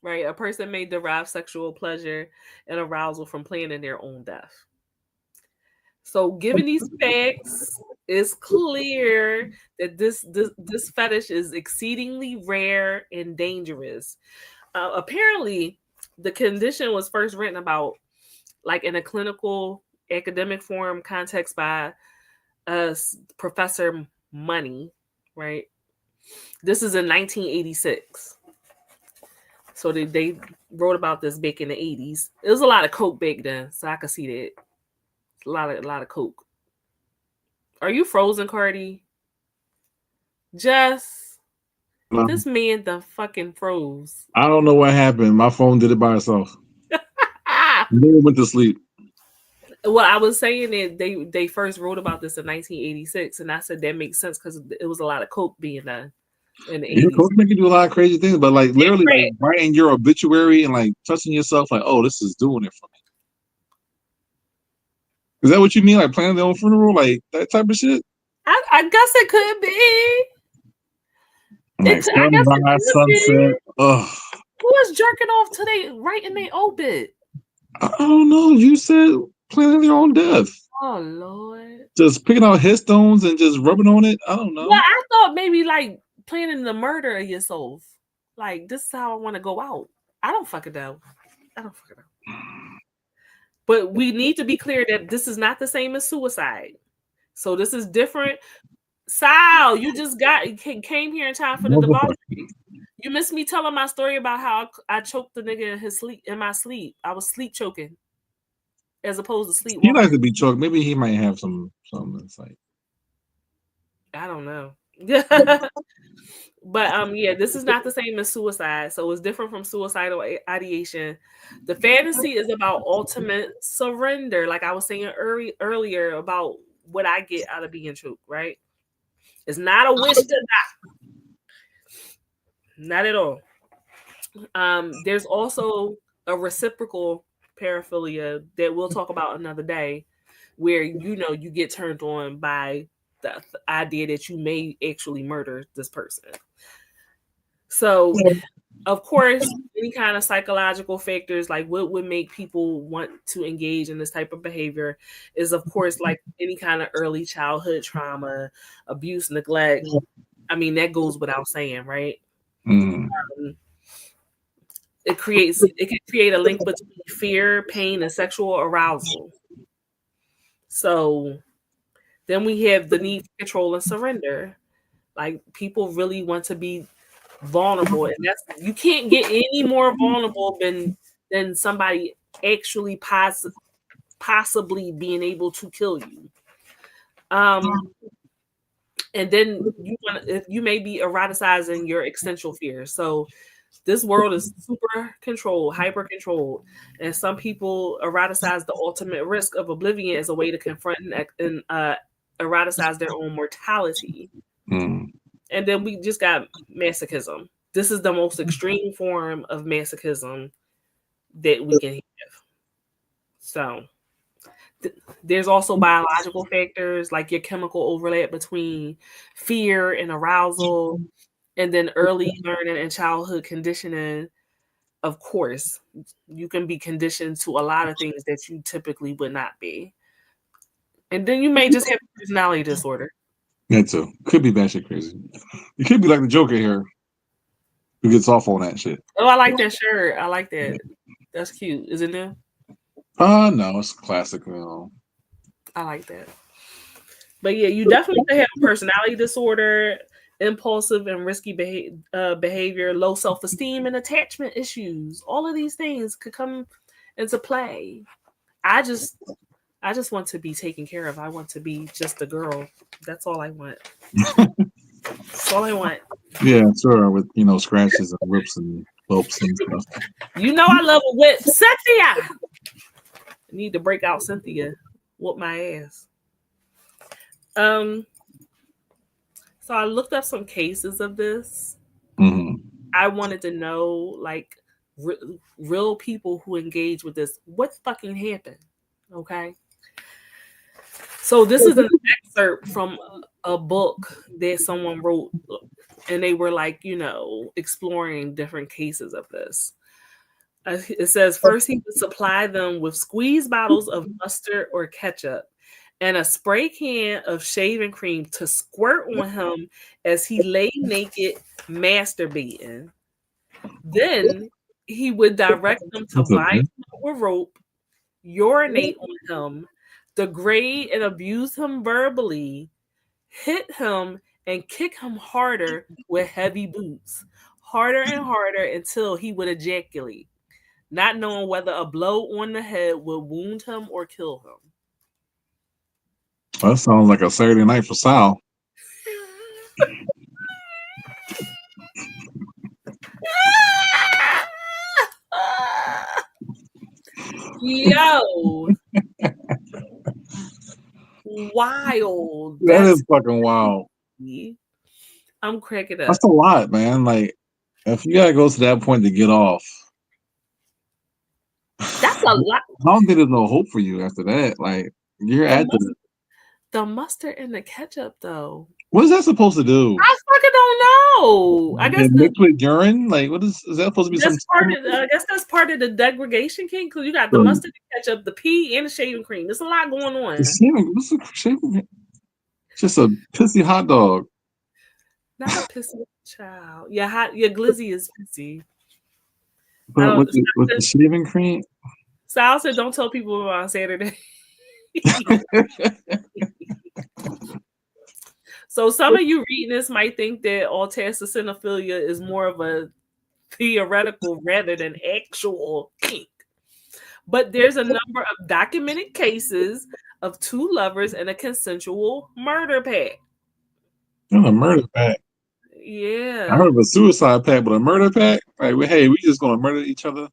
right, a person may derive sexual pleasure and arousal from planning their own death. So, given these facts, it's clear that this fetish is exceedingly rare and dangerous. Apparently, the condition was first written about, like in a clinical academic form context by Professor Money, right? This is in 1986. So they wrote about this back in the 80s. It was a lot of coke back then, so I could see that. A lot of coke. Are you frozen, Cardi? Jess, this man done fucking froze. I don't know what happened. My phone did it by itself. Then went to sleep. Well, I was saying that they first wrote about this in 1986, and I said that makes sense because it was a lot of coke being done in the 80s. Coke make you do a lot of crazy things, but like literally like writing your obituary and like touching yourself, like, oh, this is doing it for me. Is that what you mean? Like planning their own funeral, like that type of shit? I guess it could be. Like sunrise, sunset. Ugh. Who is jerking off today? Right in their obit. I don't know. You said planning their own death. Oh Lord. Just picking out headstones and just rubbing on it. I don't know. Well, I thought maybe like planning the murder of yourself. Like this is how I want to go out. I don't fucking know. But we need to be clear that this is not the same as suicide. So this is different. Sal, you just came here in time for the debauchery. You missed me telling my story about how I choked the nigga in my sleep. I was sleep choking, as opposed to sleep. He likes to be choked. Maybe he might have some insight. I don't know. But yeah, this is not the same as suicide, so it's different from suicidal ideation. The fantasy is about ultimate surrender, like I was saying earlier about what I get out of being choked. Right? It's not a wish to die, not at all. There's also a reciprocal paraphilia that we'll talk about another day, where you get turned on by the idea that you may actually murder this person. So, of course, any kind of psychological factors, like what would make people want to engage in this type of behavior, is of course like any kind of early childhood trauma, abuse, neglect. I mean, that goes without saying, right? It can create a link between fear, pain, and sexual arousal. So then we have the need for control and surrender. Like people really want to be vulnerable, and you can't get any more vulnerable than somebody actually possibly being able to kill you. And then you may be eroticizing your existential fears. So this world is super controlled, hyper controlled, and some people eroticize the ultimate risk of oblivion as a way to confront and eroticize their own mortality. And then we just got masochism. This is the most extreme form of masochism that we can have. So there's also biological factors like your chemical overlap between fear and arousal, and then early learning and childhood conditioning. Of course, you can be conditioned to a lot of things that you typically would not be. And then you may just have a personality disorder. That too. Could be batshit crazy. You could be like the Joker here, who gets off on that shit. Oh, I like that shirt. I like that. That's cute. Is it new? No, it's classic. I like that. But yeah, you definitely have a personality disorder, impulsive and risky behavior, low self-esteem, and attachment issues. All of these things could come into play. I just want to be taken care of. I want to be just a girl. That's all I want. That's all I want. Yeah, sure. With scratches and whips and bumps and stuff. I love a whip. Cynthia! I need to break out Cynthia. Whoop my ass. So I looked up some cases of this. I wanted to know, like, real people who engage with this. What fucking happened? Okay. So this is an excerpt from a book that someone wrote, and they were like, exploring different cases of this. It says, first he would supply them with squeeze bottles of mustard or ketchup and a spray can of shaving cream to squirt on him as he lay naked masturbating. Then he would direct them to bind him with rope, urinate on him, degrade and abuse him verbally, hit him, and kick him harder with heavy boots, harder and harder until he would ejaculate, not knowing whether a blow on the head would wound him or kill him. That sounds like a Saturday night for Sal. Yo. Wild. That is fucking wild. I'm cracking up. That's a lot, man. Like, if you gotta go to that point to get off, that's a lot. I don't think there's no hope for you after that. Like, you're at the mustard and the ketchup, though. What is that supposed to do? I fucking don't know. I guess liquid urine. Like, what is that supposed to be? I guess that's part of the degradation king, because you got the mustard, the ketchup, the pee, and the shaving cream. There's a lot going on. What's the shaving cream? Just a pissy hot dog. Not a pissy child. Your glizzy is pissy. But with the shaving cream. Sal said, "Don't tell people about on Saturday." So some of you reading this might think that Autassassinophilia is more of a theoretical rather than actual kink. But there's a number of documented cases of two lovers in a consensual murder pact. A murder pact. Yeah. I heard of a suicide pact, but a murder pact? Like, hey, we just gonna murder each other?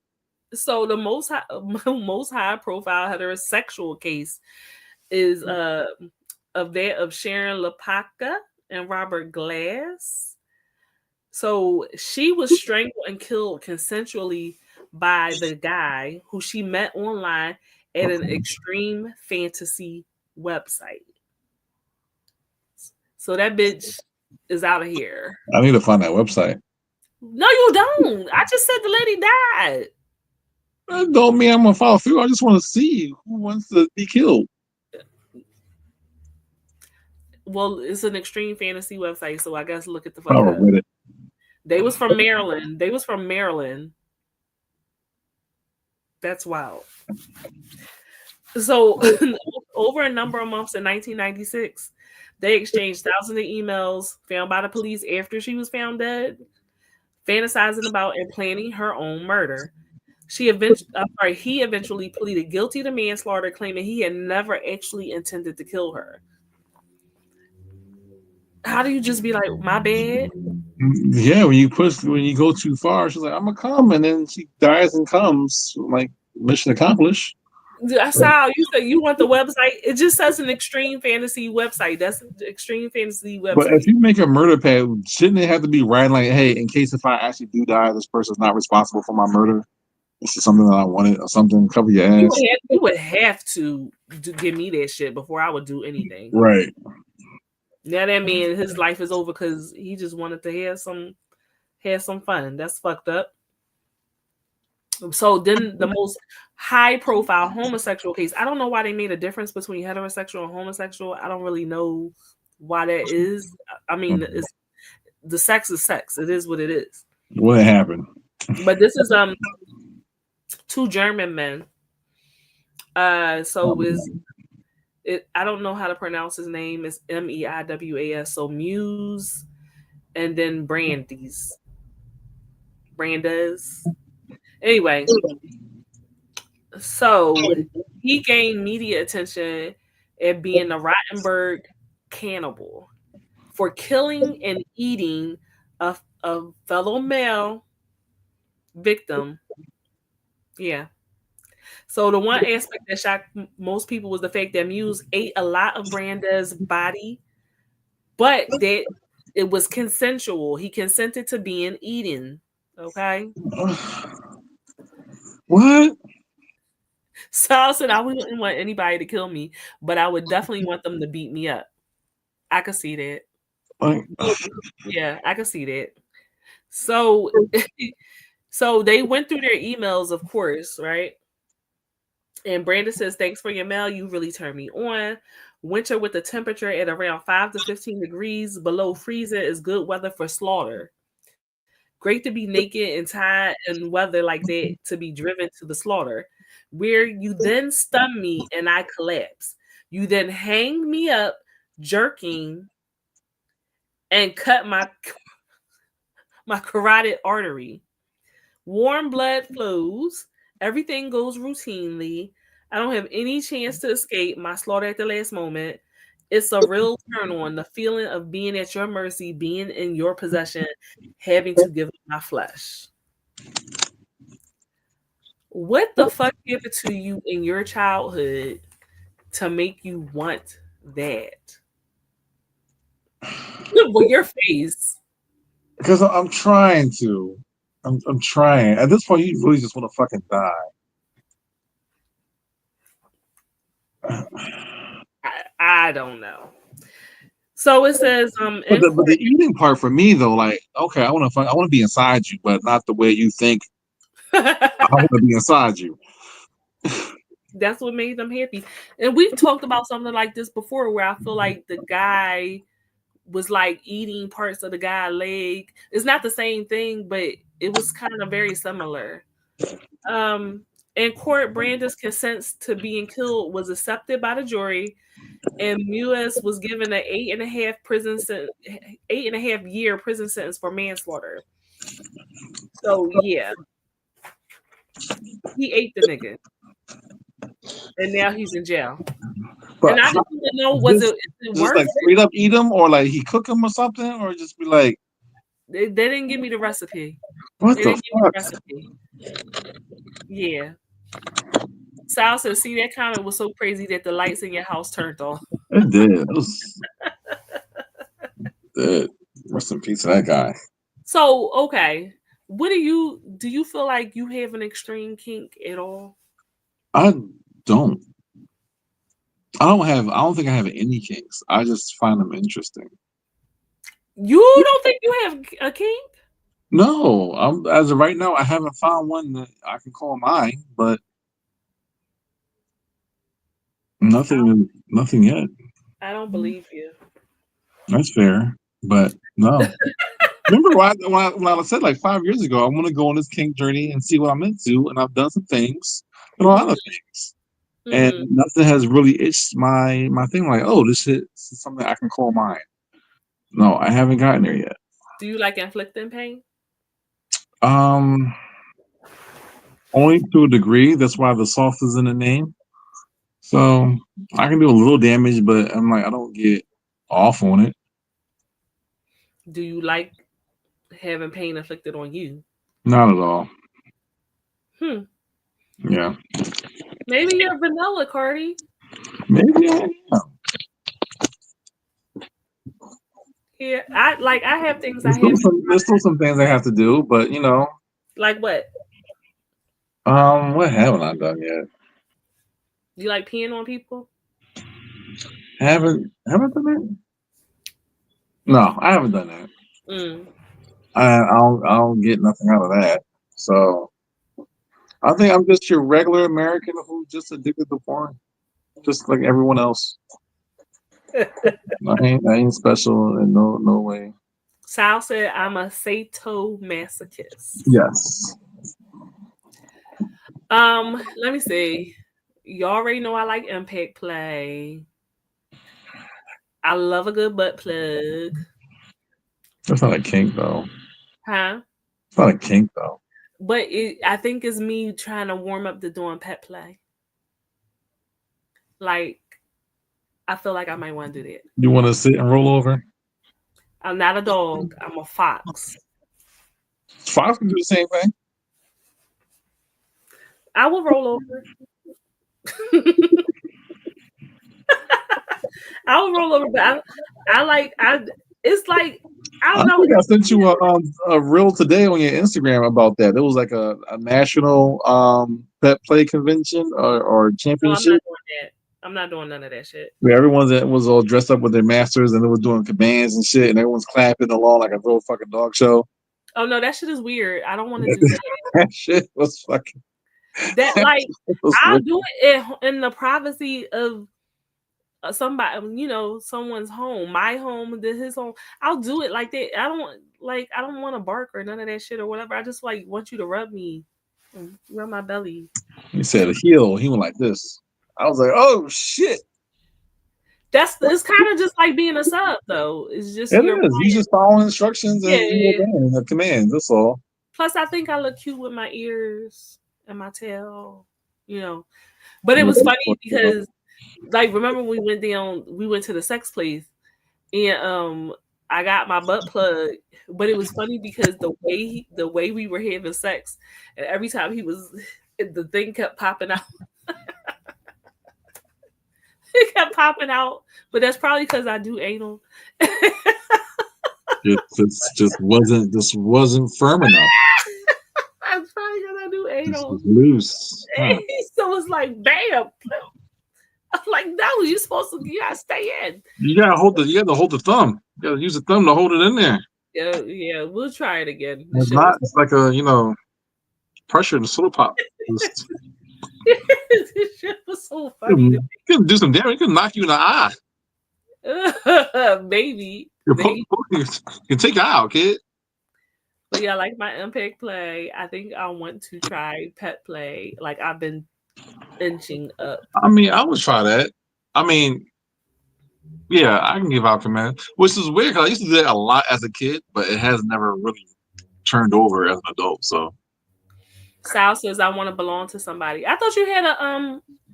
So the most high profile heterosexual case is of that of Sharon Lapaka and Robert Glass. So she was strangled and killed consensually by the guy who she met online at an extreme fantasy website. So that bitch is out of here. I need to find that website. No, you don't. I just said the lady died. That don't mean I'm gonna follow through. I just want to see who wants to be killed. Well, it's an extreme fantasy website, so I guess look at the fuck up. With it. They was from Maryland. That's wild. So over a number of months in 1996, they exchanged thousands of emails found by the police after she was found dead, fantasizing about and planning her own murder. He eventually pleaded guilty to manslaughter, claiming he had never actually intended to kill her. How do you just be like, my bad? Yeah, when you go too far, she's like, I'm gonna come, and then she dies and comes, like, mission accomplished. That's how you say you want the website. It just says an extreme fantasy website. That's the extreme fantasy website. But if you make a murder pact, shouldn't it have to be writing like, hey, in case if I actually do die, this person's not responsible for my murder? This is something that I wanted or something. Cover your ass. You would have to give me that shit before I would do anything. Right. Now that man, his life is over because he just wanted to have some fun. That's fucked up. So then the most high profile homosexual case, I don't know why they made a difference between heterosexual and homosexual. I don't really know why that is. I mean, the sex is sex. It is what it is. What happened? But this is two German men. So I don't know how to pronounce his name. It's Meiwas. So Muse and then Brandes. Anyway, so he gained media attention at being a Rottenburg cannibal for killing and eating a fellow male victim. Yeah. So the one aspect that shocked most people was the fact that Muse ate a lot of Brandes' body, but that it was consensual. He consented to being eaten. Okay. What? So said I wouldn't want anybody to kill me, but I would definitely want them to beat me up. I could see that. Yeah, I could see that. So they went through their emails, of course, right? And Brandon says, thanks for your mail. You really turned me on. Winter with the temperature at around 5 to 15 degrees below freezing is good weather for slaughter. Great to be naked and tied in weather like that to be driven to the slaughter, where you then stun me and I collapse. You then hang me up, jerking, and cut my carotid artery. Warm blood flows. Everything goes routinely. I don't have any chance to escape my slaughter at the last moment. It's a real turn on, the feeling of being at your mercy, being in your possession, having to give up my flesh. What the fuck gave it to you in your childhood to make you want that? Well, your face. Because I'm trying to. I'm trying. At this point, you really just want to fucking die. I don't know. So it says, but the eating part for me though, like, okay, I want to be inside you, but not the way you think. I want to be inside you. That's what made them happy. And we've talked about something like this before, where I feel like the guy was like eating parts of the guy's leg. It's not the same thing, but it was kind of very similar. In court, Branda's consent to being killed was accepted by the jury, and Mewes was given an 8.5 year prison sentence for manslaughter. So yeah, he ate the nigga, and now he's in jail. But and I just want to know, was it just worth like straight up eat him, or like he cook him or something, or just be like, They didn't give me the recipe. what They the didn't give me the fuck? recipe. Yeah. Sal said, see, that comment was so crazy that the lights in your house turned off. It did. It was dead. Rest in peace to that guy. So, okay. What do you feel like you have an extreme kink at all? I don't. I don't think I have any kinks. I just find them interesting. You don't think you have a kink? No, as of right now, I haven't found one that I can call mine, but nothing yet. I don't believe you. That's fair, but no. Remember when I said like 5 years ago, I want to go on this kink journey and see what I'm into, and I've done some things, a lot of things, and nothing has really itched my thing. Like, oh, this is something I can call mine. No, I haven't gotten there yet. Do you like inflicting pain? Only to a degree. That's why the soft is in the name. So I can do a little damage, but I'm like, I don't get off on it. Do you like having pain inflicted on you? Not at all. Yeah. Maybe you're vanilla, Cardi. Maybe I am. Yeah, I have things There's still some things I have to do, but you know. Like what? What haven't I done yet? You like peeing on people? Haven't done that? No, I haven't done that. I don't get nothing out of that. So I think I'm just your regular American who's just addicted to porn, just like everyone else. I ain't special in no way. Sal said, I'm a sadomasochist. Yes. Let me see. You already know I like impact play. I love a good butt plug. That's not a kink though. Huh? It's not a kink though. But I think it's me trying to warm up to doing pet play. Like, I feel like I might want to do that. You want to sit and roll over? I'm not a dog. I'm a fox. Fox can do the same thing. I will roll over. I'll roll over, but it's like, I don't know. I think I sent you a reel today on your Instagram about that. There was like a national pet play convention or championship. No, I'm not doing none of that shit. Where everyone that was all dressed up with their masters and they was doing commands and shit, and everyone's clapping along like a real fucking dog show. Oh no, that shit is weird. I don't want to do that. That shit was fucking. That like I'll do it in the privacy of somebody, someone's home, my home, his home. I'll do it like that. I don't want to bark or none of that shit or whatever. I just like want you to rub me, rub my belly. He said a heel. He went like this. I was like, oh shit. It's kind of just like being a sub, though. It's just you just follow instructions and the commands. That's all. Plus, I think I look cute with my ears and my tail, But it was funny because, like, remember we went to the sex place, and I got my butt plug. But it was funny because the way we were having sex, and every time the thing kept popping out. It kept popping out, but that's probably because I do anal. It just wasn't firm enough. That's probably because I do anal. Loose. Huh. So it's like, bam. I'm like, no, you gotta stay in. You gotta hold the thumb. You gotta use the thumb to hold it in there. Yeah, we'll try it again. It's like a pressure in the soda pop. This shit was so funny. You can do some damage. You can knock you in the eye. Maybe. You can take it out, kid. But yeah, like my MPEG play, I think I want to try pet play. Like I've been inching up. I mean, I would try that. I mean, yeah, I can give out command, which is weird because I used to do that a lot as a kid, but it has never really turned over as an adult. So Sal says I want to belong to somebody. I thought you had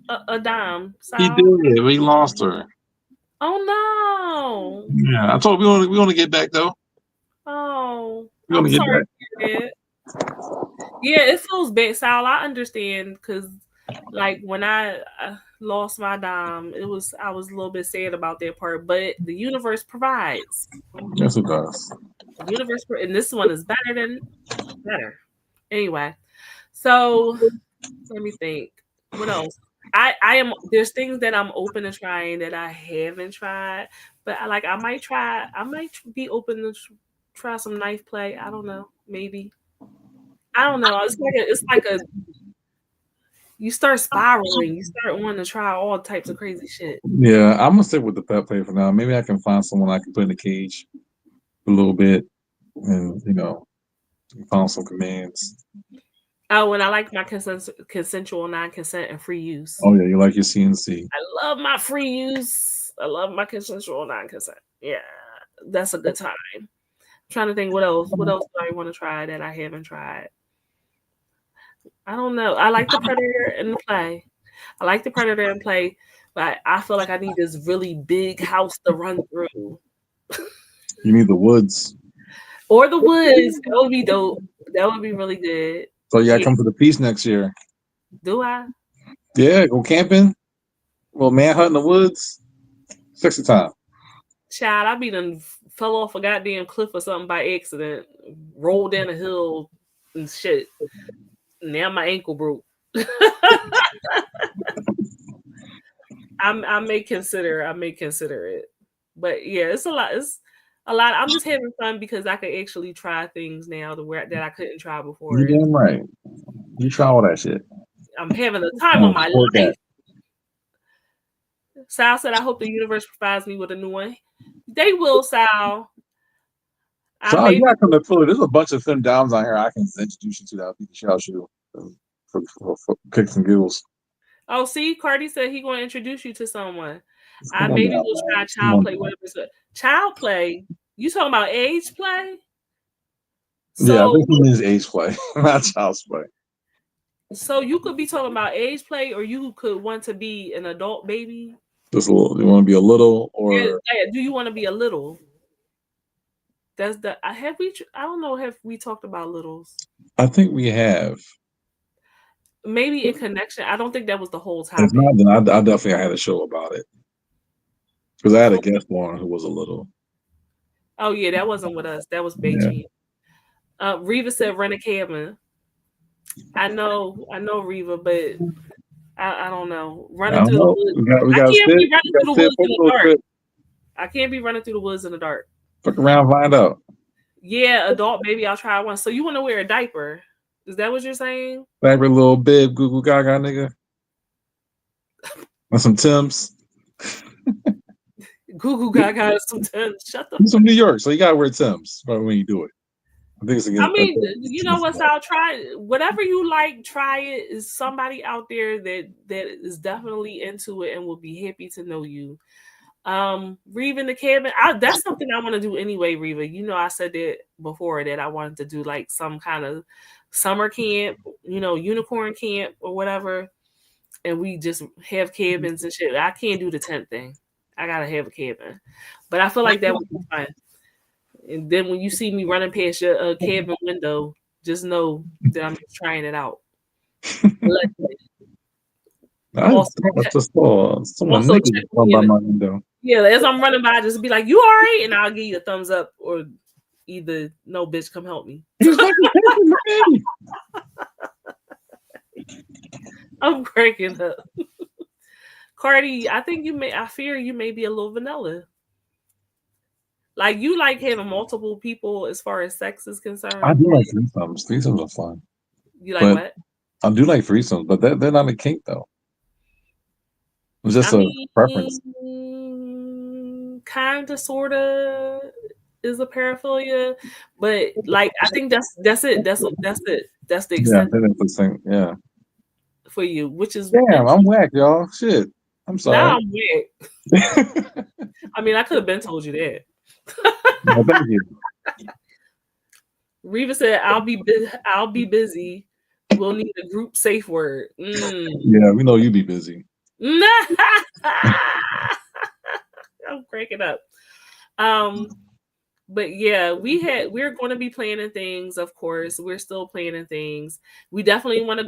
a dime, he Sal. did. We lost her. Oh no. Yeah, I told we want to get back though. Oh, We want I'm to get sorry back. to hear that. Yeah, it feels bad, Sal. I understand because, like, when I lost my dime, I was a little bit sad about that part. But the universe provides. Yes, it does. The universe, and this one is better. Anyway, so let me think. What else? I am there's things that I'm open to trying that I haven't tried, but I might try. I might be open to try some knife play. I don't know. Maybe. I don't know. It's like a you start spiraling. You start wanting to try all types of crazy shit. Yeah, I'm gonna stick with the pet play for now. Maybe I can find someone I can put in the cage a little bit, and find some commands. Oh, and I like my consensual non-consent and free use. Oh yeah, you like your CNC. I love my free use. I love my consensual non-consent. Yeah, that's a good time. I'm trying to think what else. What else do I want to try that I haven't tried? I don't know. I like the predator and the play. I like the predator and play, but I feel like I need this really big house to run through. You need the woods. Or the woods. That would be dope. That would be really good. So you gotta come to the Peace next year. Do I? Yeah, go camping. Well, manhunt in the woods. Sexy time. Child, I be done fell off a goddamn cliff or something by accident, rolled down a hill and shit. Now my ankle broke. I may consider it. But yeah, it's a lot. It's a lot. I'm just having fun because I can actually try things now that I couldn't try before. You damn right. You try all that shit. I'm having the time of my life. Sal said, I hope the universe provides me with a new one. They will, Sal. Sal, you gotta come to Philly. There's a bunch of film downs on here I can introduce you to that beat the shit out you for kicks and giggles. Oh, see, Cardi said he going to introduce you to someone. I maybe will try child play, whatever it's child play. You talking about age play? So, yeah, I think he means age play, not child's play. So you could be talking about age play, or you could want to be an adult baby. Just a little. You want to be a little, or do you want to be a little? That's the. Have we? I don't know. Have we talked about littles? I think we have. Maybe in connection. I don't think that was the whole topic. If not, then I definitely had a show about it because I had a guest on who was a little. Oh yeah, that wasn't with us. That was Beijing. Yeah. Reva said rent a cabin. I know, Reva, but I don't know. Running through the woods. I can't be running through the woods in the dark. I can't be running through the woods in the dark. Fuck around, find out. Yeah, adult, maybe I'll try one. So you want to wear a diaper? Is that what you're saying? Diaper, little bib, goo goo gaga, nigga. And some Timbs. Goo goo gaga, some Timbs. Shut the. He's from New York, so you gotta wear Timbs when you do it. I think it's against. I mean, you know what? I'll try whatever you like. Try it. Is somebody out there that is definitely into it and will be happy to know you. Reva in the cabin. That's something I want to do anyway, Reva. You know, I said that before that I wanted to do like some kind of summer camp, unicorn camp or whatever, and we just have cabins and shit. I can't do the tent thing. I gotta have a cabin, but I feel like that would be fun. And then when you see me running past your cabin window, just know that I'm just trying it out. Yeah, as I'm running by, just be like, "You all right?" And I'll give you a thumbs up, or either "No, bitch, come help me." I'm cracking up. Cardi, I fear you may be a little vanilla. Like you like having multiple people as far as sex is concerned. I do like threesomes. Threesomes are fun. You like what? I do like threesomes, but they're not a kink though. It's just a preference. Kinda, sorta. is a paraphilia, but like I think that's it. That's it. That's the Yeah, I extent think that's the same. Yeah. for you, which is Damn, I'm whack, y'all. Shit. I'm now sorry. I'm weird. I mean, I could have been told you that. No, thank you. Reva said, I'll be busy. We'll need a group safe word." Yeah, we know you be busy. I'm cracking up. But yeah, we're going to be planning things. Of course, we're still planning things. We definitely want to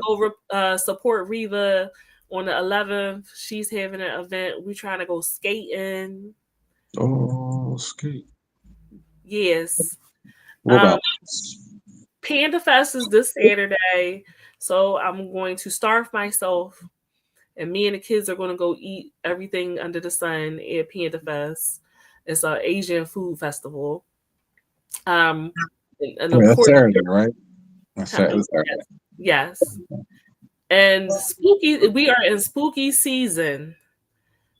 go support Reva on the 11th. She's having an event. We're trying to go skating. Oh, skate. Yes. What about? Panda Fest is this Saturday, so I'm going to starve myself, and me and the kids are going to go eat everything under the sun at Panda Fest. It's an Asian food festival. And of That's course, Saturday, right? That's Saturday. yes. And we are in spooky season.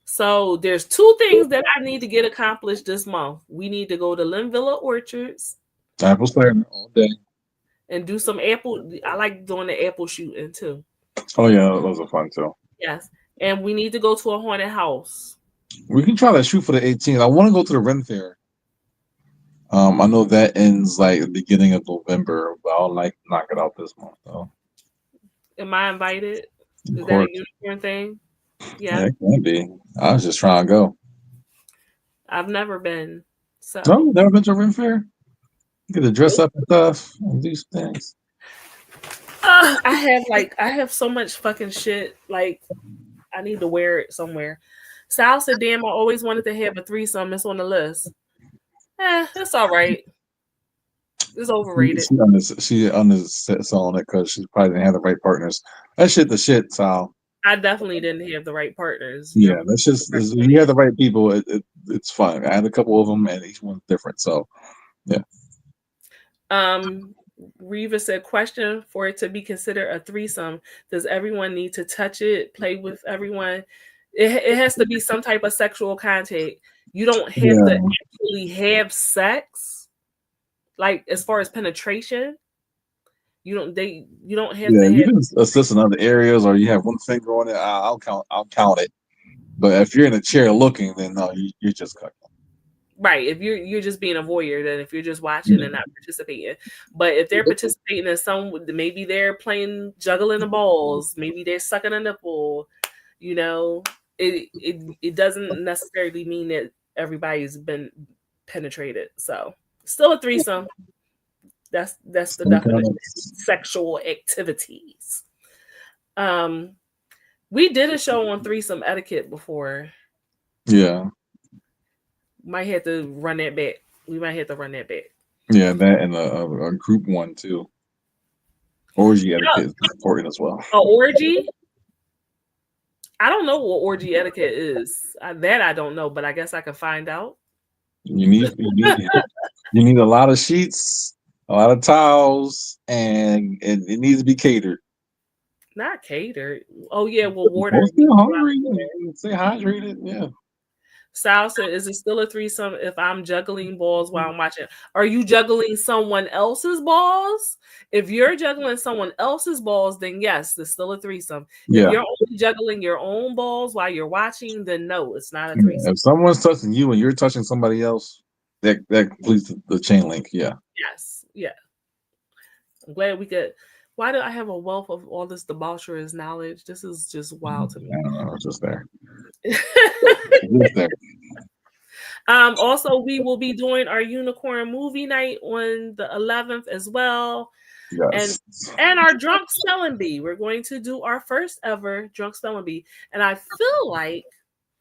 So there's two things that I need to get accomplished this month. We need to go to Linvilla Orchards Apple cider all day. and do some apple. I like doing the apple shooting too. Oh yeah, those are fun too. Yes. And we need to go to a haunted house. We can try to shoot for the 18th. I want to go to the Ren Fair. I know that ends like the beginning of November, but I'll like knock it out this month though. Am I invited? Of Is that course. a unicorn thing? Yeah, Yeah. it can be. I was just trying to go. I've never been. So No, never been to a Ren Fair. You get to dress up and stuff and do things. I have so much fucking shit. Like I need to wear it somewhere. Sal said, "Damn, I always wanted to have a threesome. It's on the list." It's all right. It's overrated. She on this selling it because she probably didn't have the right partners. That shit, the shit, Sal. I definitely didn't have the right partners. Yeah, that's just you have the right people. It's fun. I had a couple of them, and each one's different. So, yeah. Reva said, "Question: for it to be considered a threesome, does everyone need to touch it, play with everyone? It has to be some type of sexual contact. You don't have to actually have sex, like as far as penetration. You don't have to have. You can assist in other areas, or you have one finger on it. I'll count it. But if you're in a chair looking, then no, you're just cooking. Right. If you're just being a voyeur, then if you're just watching and not participating. But if they're participating in maybe they're playing juggling the balls, maybe they're sucking a nipple, it doesn't necessarily mean that everybody's been penetrated. So still a threesome. That's the definition. Sexual activities. We did a show on threesome etiquette before. Yeah. Might have to run that back. We might have to run that back. Yeah, that and a group one too. Orgy etiquette is important as well. An orgy? I don't know what orgy etiquette is. That I don't know, but I guess I can find out. You need a lot of sheets, a lot of towels, and it needs to be catered. Not catered. Oh yeah, well water. Still hungry. Stay hydrated. Yeah. Sal said, "Is it still a threesome if I'm juggling balls while I'm watching? Are you juggling someone else's balls? If you're juggling someone else's balls, then yes, it's still a threesome. If you're only juggling your own balls while you're watching, then no, it's not a threesome. If someone's touching you and you're touching somebody else, that completes the chain link. Yeah. Yes. Yeah. I'm glad we could. Why do I have a wealth of all this debaucherous knowledge? This is just wild to me. I don't know. It's just there. Also, we will be doing our unicorn movie night on the 11th as well. Yes. And our drunk spelling bee. We're going to do our first ever drunk spelling bee. And I feel like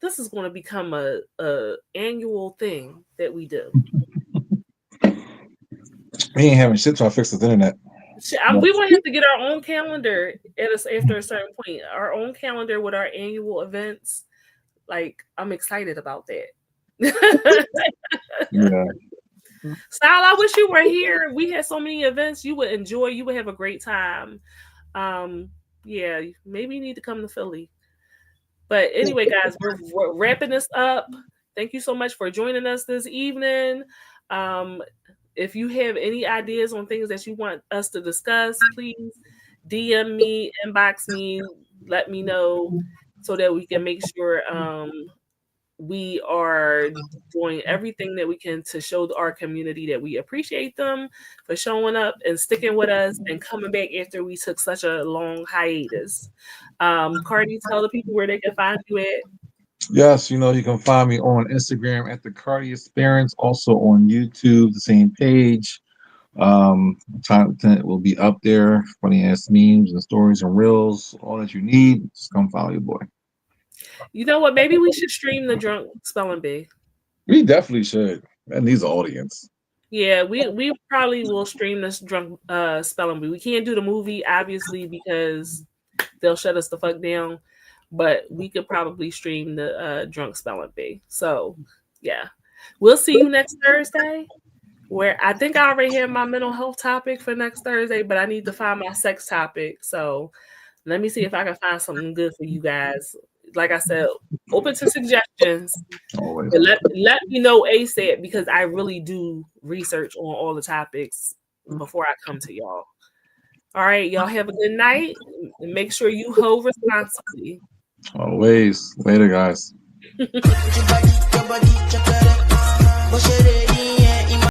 this is going to become a annual thing that we do. We ain't having shit till I fix the internet. We will have to get our own calendar after a certain point. Our own calendar with our annual events. Like, I'm excited about that. Yeah. Style, I wish you were here. We had so many events you would enjoy. You would have a great time. Yeah, maybe you need to come to Philly. But anyway, guys, we're wrapping this up. Thank you so much for joining us this evening. If you have any ideas on things that you want us to discuss, please DM me, inbox me, let me know so that we can make sure we are doing everything that we can to show our community that we appreciate them for showing up and sticking with us and coming back after we took such a long hiatus. Cardi, tell the people where they can find you at. Yes, you can find me on Instagram at the Cardi Experience, also on YouTube, the same page. Content will be up there, funny ass memes and stories and reels, all that you need. Just come follow your boy. You know what? Maybe we should stream the drunk spelling bee. We definitely should. That needs an audience. Yeah, we probably will stream this drunk spelling bee. We can't do the movie obviously because they'll shut us the fuck down, but we could probably stream the drunk spelling bee. So yeah, we'll see you next Thursday. Where I think I already have my mental health topic for next Thursday, but I need to find my sex topic. So let me see if I can find something good for you guys. Like I said, open to suggestions. Always. But let me know ASAP because I really do research on all the topics before I come to y'all. All right, y'all have a good night. And make sure you hoe responsibly. Always. Later, guys.